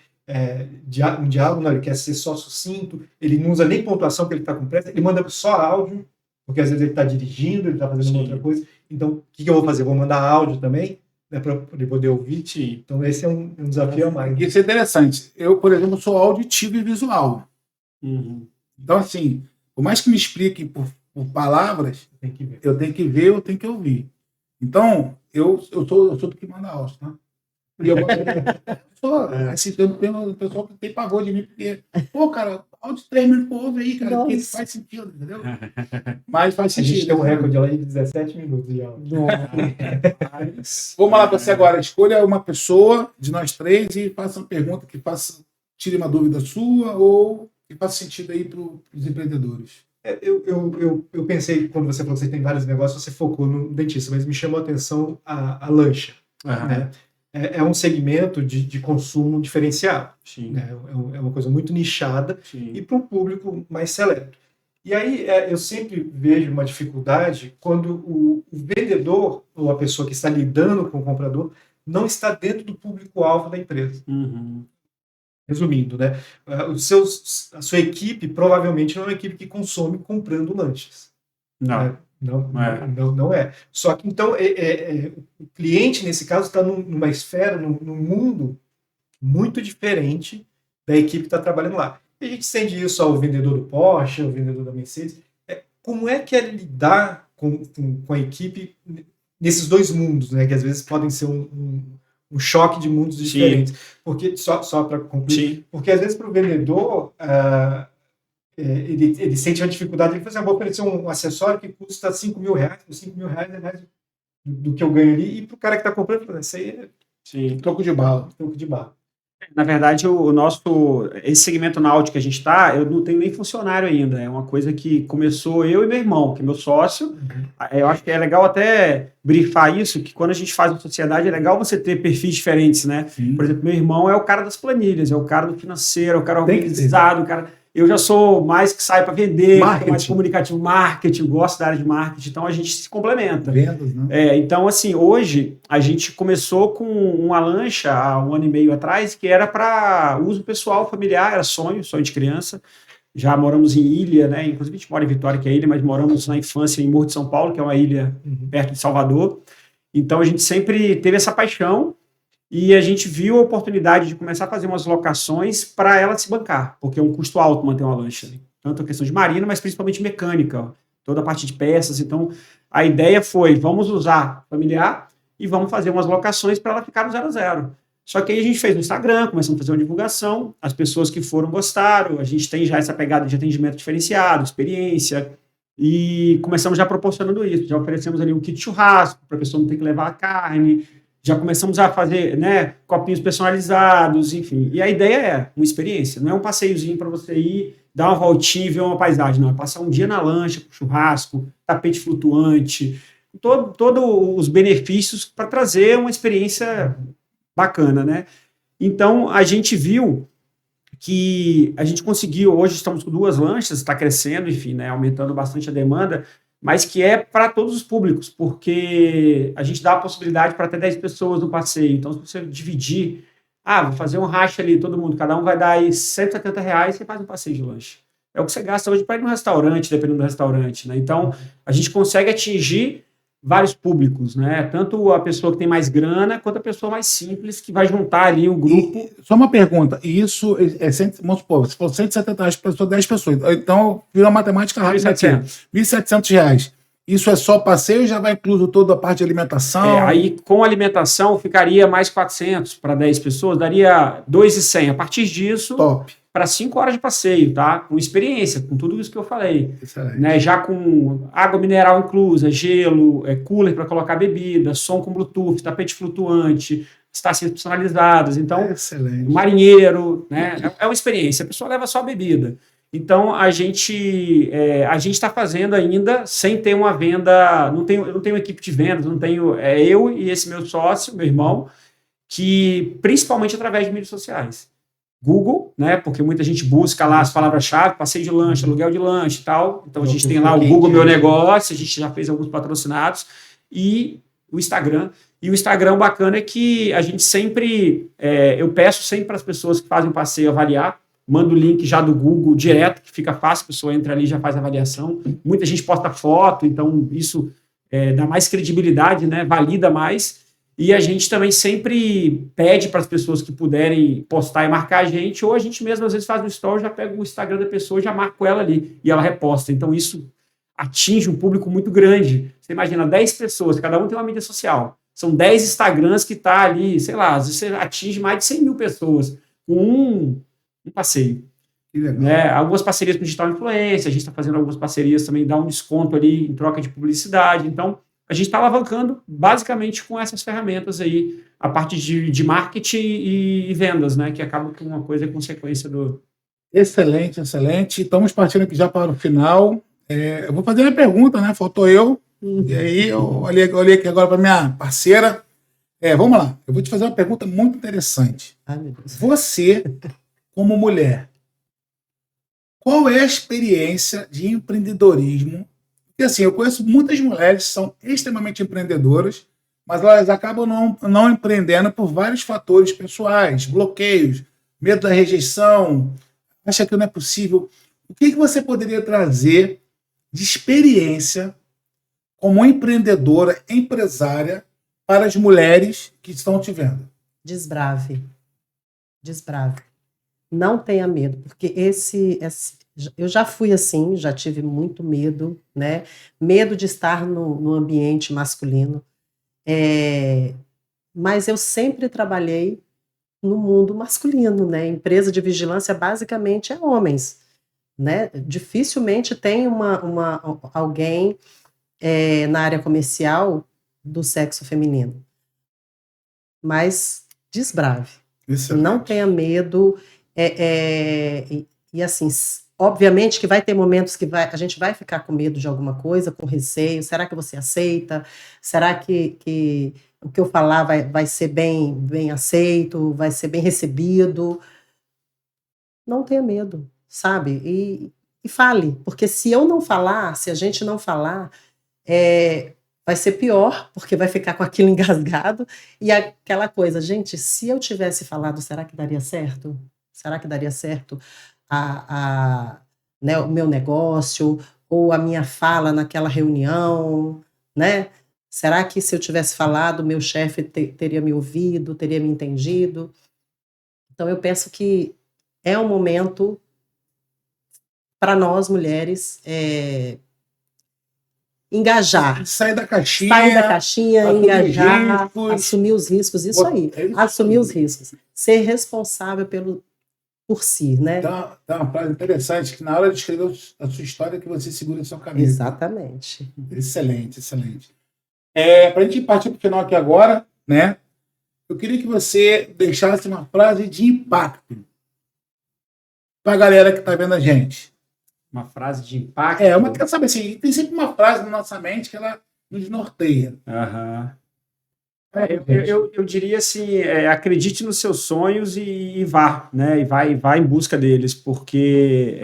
um diálogo, não, ele quer ser só sucinto, ele não usa nem pontuação porque ele está com pressa, ele manda só áudio, porque às vezes ele está dirigindo, ele está fazendo uma outra coisa. Então, o que eu vou fazer? Vou mandar áudio também, né, para ele poder ouvir. Então, esse é um desafio a mais. Isso é interessante. Eu, por exemplo, sou auditivo e visual. Então, assim, por mais que me explique por palavras, eu tenho que ver, eu tenho que ouvir. Então, eu sou do que manda áudio, tá? E eu tenho pessoal que pagou de mim, porque, pô, cara, áudio de 3 minutos, ouve aí, cara, porque faz sentido, entendeu? Mas faz sentido. A gente tem um recorde lá de 17 minutos de áudio. Vamos lá para você agora. Escolha uma pessoa de nós 3 e faça uma pergunta que tire uma dúvida sua ou que faça sentido aí para os empreendedores. Eu pensei, quando você falou que você tem vários negócios, você focou no dentista, mas me chamou a atenção a lancha. Né? É um segmento de consumo diferenciado. Né? É uma coisa muito nichada e para um público mais seleto. E aí eu sempre vejo uma dificuldade quando o vendedor ou a pessoa que está lidando com o comprador não está dentro do público-alvo da empresa. Resumindo, né? A sua equipe provavelmente não é uma equipe que consome comprando lanches. Não. Não é. Só que, então, o cliente, nesse caso, está numa esfera, num mundo muito diferente da equipe que está trabalhando lá. E a gente estende isso ao vendedor do Porsche, ao vendedor da Mercedes. Como é que é lidar com a equipe nesses dois mundos, né? Que às vezes podem ser um choque de mundos diferentes. Porque, só para concluir, porque às vezes para o vendedor... Ele sente uma dificuldade, ele fala assim, vou oferecer um acessório que custa R$5.000, por R$5.000 é mais do que eu ganho ali, e para o cara que está comprando, isso aí é troco de bala. Na verdade, esse segmento náutico que a gente está, eu não tenho nem funcionário ainda, é uma coisa que começou eu e meu irmão, que é meu sócio. Eu acho que é legal até brifar isso, que quando a gente faz uma sociedade, é legal você ter perfis diferentes, né? Por exemplo, meu irmão é o cara das planilhas, é o cara do financeiro, é o cara organizado, o cara... Eu já sou mais que saio para vender, mais comunicativo, marketing, gosto da área de marketing, então a gente se complementa. Vendas, né? Então, assim, hoje a gente começou com uma lancha há 1 ano e meio atrás, que era para uso pessoal, familiar, era sonho de criança. Já moramos em ilha, né? Inclusive a gente mora em Vitória, que é ilha, mas moramos na infância em Morro de São Paulo, que é uma ilha perto de Salvador. Então a gente sempre teve essa paixão. E a gente viu a oportunidade de começar a fazer umas locações para ela se bancar, porque é um custo alto manter uma lancha. Tanto a questão de marina, mas principalmente mecânica, toda a parte de peças. Então, a ideia foi, vamos usar familiar e vamos fazer umas locações para ela ficar no 0 a 0. Só que aí a gente fez no Instagram, começamos a fazer uma divulgação, as pessoas que foram gostaram, a gente tem já essa pegada de atendimento diferenciado, experiência, e começamos já proporcionando isso. Já oferecemos ali um kit churrasco, para a pessoa não ter que levar a carne. Já começamos a fazer, né, copinhos personalizados, enfim. E a ideia é uma experiência, não é um passeiozinho para você ir, dar uma voltinha e ver uma paisagem, não. É passar um dia na lancha, com churrasco, tapete flutuante, todos os benefícios para trazer uma experiência bacana, né? Então, a gente viu que a gente conseguiu, hoje estamos com 2 lanchas, está crescendo, enfim, né, aumentando bastante a demanda, mas que é para todos os públicos, porque a gente dá a possibilidade para até 10 pessoas no passeio. Então, se você dividir, vou fazer um racha ali, todo mundo, cada um vai dar aí R$170, você faz um passeio de lanche. É o que você gasta hoje para ir no restaurante, dependendo do restaurante, né? Então, a gente consegue atingir vários públicos, né? Tanto a pessoa que tem mais grana, quanto a pessoa mais simples, que vai juntar ali um grupo. Só uma pergunta, isso vamos supor, se for R$170 para 10 pessoas, então vira uma matemática rápida aqui. R$1.700. Isso é só passeio ou já vai incluso toda a parte de alimentação? Aí com alimentação ficaria mais 400 para 10 pessoas, daria 2.100. A partir disso, para 5 horas de passeio, tá? Com experiência, com tudo isso que eu falei. Né? Já com água mineral inclusa, gelo, cooler para colocar bebida, som com Bluetooth, tapete flutuante, taças personalizadas. Então, marinheiro, né? É uma experiência. A pessoa leva só a bebida. Então, a gente está fazendo ainda sem ter uma venda. Eu não tenho equipe de vendas, não tenho. Eu e esse meu sócio, meu irmão, que principalmente através de mídias sociais. Google, né? Porque muita gente busca lá as palavras-chave, passeio de lanche, aluguel de lanche e tal. Então, a gente tem lá o Google Meu Negócio, a gente já fez alguns patrocinados. E o Instagram. E o Instagram bacana é que a gente sempre, eu peço sempre para as pessoas que fazem o passeio avaliar, mando o link já do Google direto, que fica fácil, a pessoa entra ali e já faz a avaliação. Muita gente posta foto, então isso dá mais credibilidade, né? Valida mais. E a gente também sempre pede para as pessoas que puderem postar e marcar a gente, ou a gente mesmo às vezes faz um story, já pega o Instagram da pessoa, já marco ela ali e ela reposta. Então isso atinge um público muito grande. Você imagina 10 pessoas, cada um tem uma mídia social. São 10 Instagrams que tá ali, sei lá, às vezes você atinge mais de 100 mil pessoas com um passeio. Né? Algumas parcerias com digital influência, a gente está fazendo algumas parcerias também, dá um desconto ali em troca de publicidade. Então, a gente está alavancando basicamente com essas ferramentas aí, a parte de marketing e vendas, né? Que acaba que uma coisa é consequência do... Excelente, excelente. Estamos partindo aqui já para o final. Eu vou fazer uma pergunta, né? Faltou eu. E aí eu olhei aqui agora para minha parceira. Vamos lá. Eu vou te fazer uma pergunta muito interessante. Ai, meu Deus. Você, como mulher, qual é a experiência de empreendedorismo? Porque assim, eu conheço muitas mulheres que são extremamente empreendedoras, mas elas acabam não empreendendo por vários fatores pessoais, bloqueios, medo da rejeição, acha que não é possível. O que você poderia trazer de experiência como empreendedora, empresária, para as mulheres que estão te vendo? Desbrave. Desbrave. Não tenha medo, porque eu já fui assim, já tive muito medo, né? Medo de estar no ambiente masculino. Mas eu sempre trabalhei no mundo masculino, né? Empresa de vigilância basicamente é homens, né? Dificilmente tem alguém na área comercial do sexo feminino. Mas desbrave. Excelente. Não tenha medo. E assim, obviamente que vai ter momentos que a gente vai ficar com medo de alguma coisa, com receio. Será que você aceita? Será que o que eu falar vai ser bem aceito? Vai ser bem recebido? Não tenha medo, sabe? E fale, porque se eu não falar, se a gente não falar, vai ser pior, porque vai ficar com aquilo engasgado. E aquela coisa, gente, se eu tivesse falado, será que daria certo? Será que daria certo né, o meu negócio ou a minha fala naquela reunião, né? Será que se eu tivesse falado, meu chefe teria me ouvido, teria me entendido? Então eu penso que é um momento para nós mulheres engajar. Sair da caixinha, engajar, assumir os riscos, isso aí. Assumir os riscos. Ser responsável por si, né? Tem uma frase interessante, que na hora de escrever a sua história, que você segura a sua camisa. Exatamente. Excelente, excelente. Para a gente partir para o final aqui agora, né? Eu queria que você deixasse uma frase de impacto para a galera que está vendo a gente. Uma frase de impacto? Quer saber assim, tem sempre uma frase na nossa mente que ela nos norteia. Uhum. Eu diria assim, acredite nos seus sonhos e vá, né? E vai em busca deles, porque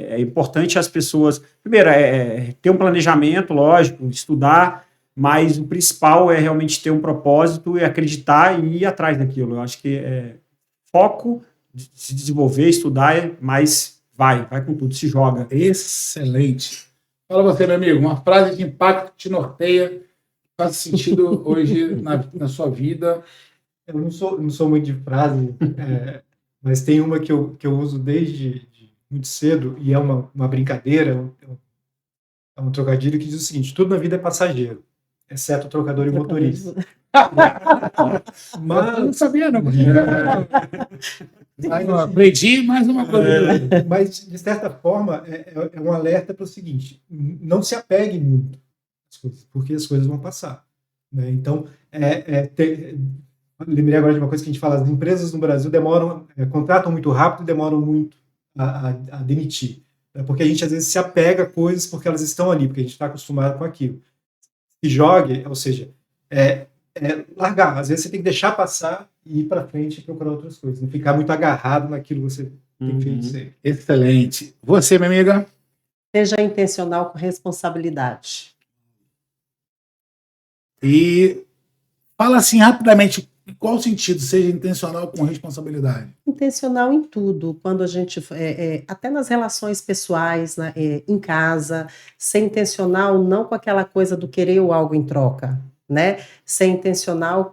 é importante as pessoas, primeiro, ter um planejamento, lógico, estudar, mas o principal é realmente ter um propósito e acreditar e ir atrás daquilo. Eu acho que foco, se desenvolver, estudar, mas vai com tudo, se joga. Excelente. Fala você, meu amigo, uma frase de impacto que te norteia, faz sentido hoje na sua vida. Eu não sou muito de frase, mas tem uma que eu uso desde muito cedo, e é uma brincadeira, é um trocadilho que diz o seguinte: tudo na vida é passageiro, exceto o trocador e motorista. Mas eu não sabia, não. Eu aprendi mais uma coisa. Mas, de certa forma, é um alerta para o seguinte: não se apegue muito às coisas, porque as coisas vão passar. Né? Então, lembrei agora de uma coisa que a gente fala: as empresas no Brasil contratam muito rápido e demoram muito a demitir. Né? Porque a gente, às vezes, se apega a coisas porque elas estão ali, porque a gente está acostumado com aquilo. Se jogue, ou seja, largar. Às vezes você tem que deixar passar e ir para frente e procurar outras coisas. Não ficar muito agarrado naquilo que você tem feito ser. Excelente. Você, minha amiga? Seja intencional com responsabilidade. E Fala assim rapidamente, em qual sentido? Seja intencional com responsabilidade. Intencional em tudo, quando a gente, até nas relações pessoais, né, em casa, ser intencional não com aquela coisa do querer ou algo em troca, né? Ser intencional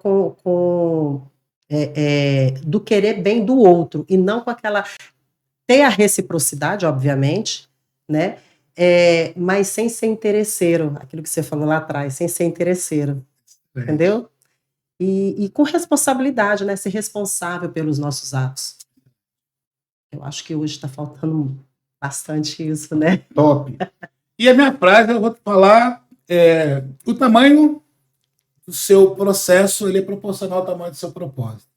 do querer bem do outro, e não com aquela... Ter a reciprocidade, obviamente, né? Mas sem ser interesseiro, aquilo que você falou lá atrás, sem ser interesseiro, entendeu? E com responsabilidade, né? Ser responsável pelos nossos atos. Eu acho que hoje está faltando bastante isso, né? Top. E a minha frase, eu vou te falar, o tamanho do seu processo, ele é proporcional ao tamanho do seu propósito.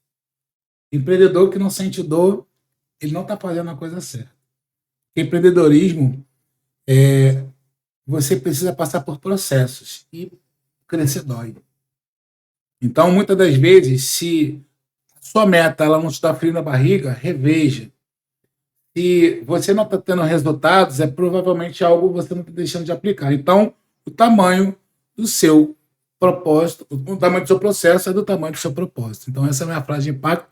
Empreendedor que não sente dor, ele não está fazendo a coisa certa. Empreendedorismo, você precisa passar por processos, e crescer dói. Então, muitas das vezes, se a sua meta ela não está frio na barriga, reveja. Se você não está tendo resultados, é provavelmente algo que você não está deixando de aplicar. Então, o tamanho do seu propósito, o tamanho do seu processo é do tamanho do seu propósito. Então, essa é a minha frase de impacto.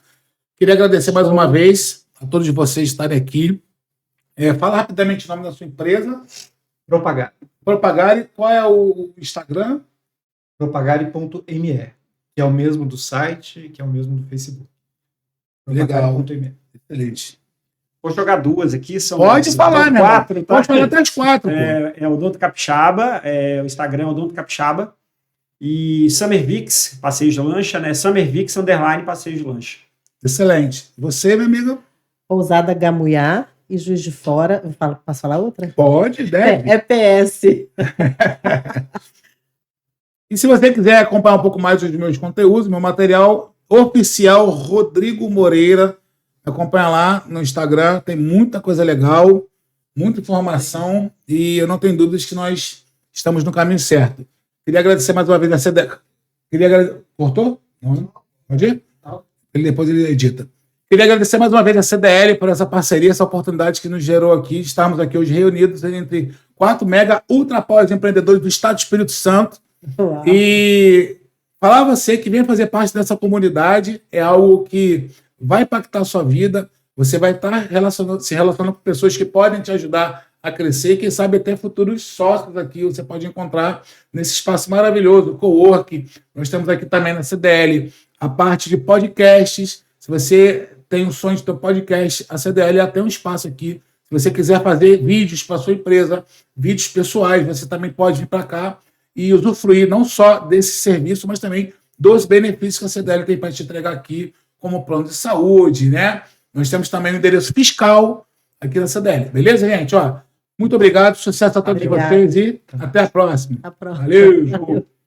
Queria agradecer mais uma vez a todos vocês estarem aqui. Fala rapidamente o nome da sua empresa. Propagare. Qual é o Instagram? Propagare.me, que é o mesmo do site, que é o mesmo do Facebook. Legal. Excelente. Vou jogar duas aqui. Pode falar, né? Pode falar até as 4. É Odonto Capixaba, o Instagram é Odonto Capixaba. E Summer Vix, passeio de lancha, né? Summer Vix, _ passeio de lancha. Excelente. Você, meu amigo? Pousada Gamuiá e Juiz de Fora. Posso falar outra? Pode, deve. PS. E se você quiser acompanhar um pouco mais dos meus conteúdos, meu material oficial, Rodrigo Moreira, acompanha lá no Instagram, tem muita coisa legal, muita informação, e eu não tenho dúvidas que nós estamos no caminho certo. Queria agradecer mais uma vez a CDL. Cortou? Não? Pode ir? Depois ele edita. Queria agradecer mais uma vez a CDL por essa parceria, essa oportunidade que nos gerou aqui. Estamos aqui hoje reunidos entre 4 mega ultra pós empreendedores do Estado do Espírito Santo. Uau. E falar a você que vem fazer parte dessa comunidade é algo que vai impactar a sua vida. Você vai estar se relacionando com pessoas que podem te ajudar a crescer, e quem sabe até futuros sócios aqui você pode encontrar nesse espaço maravilhoso, o Cowork. Nós temos aqui também na CDL a parte de podcasts. Se você tem um sonho de ter um podcast, a CDL já tem um espaço aqui. Se você quiser fazer vídeos para a sua empresa, vídeos pessoais, você também pode vir para cá e usufruir não só desse serviço, mas também dos benefícios que a CDL tem para te entregar aqui, como plano de saúde, né? Nós temos também o endereço fiscal aqui na CDL. Beleza, gente? Muito obrigado, sucesso a todos vocês e até a próxima. Valeu!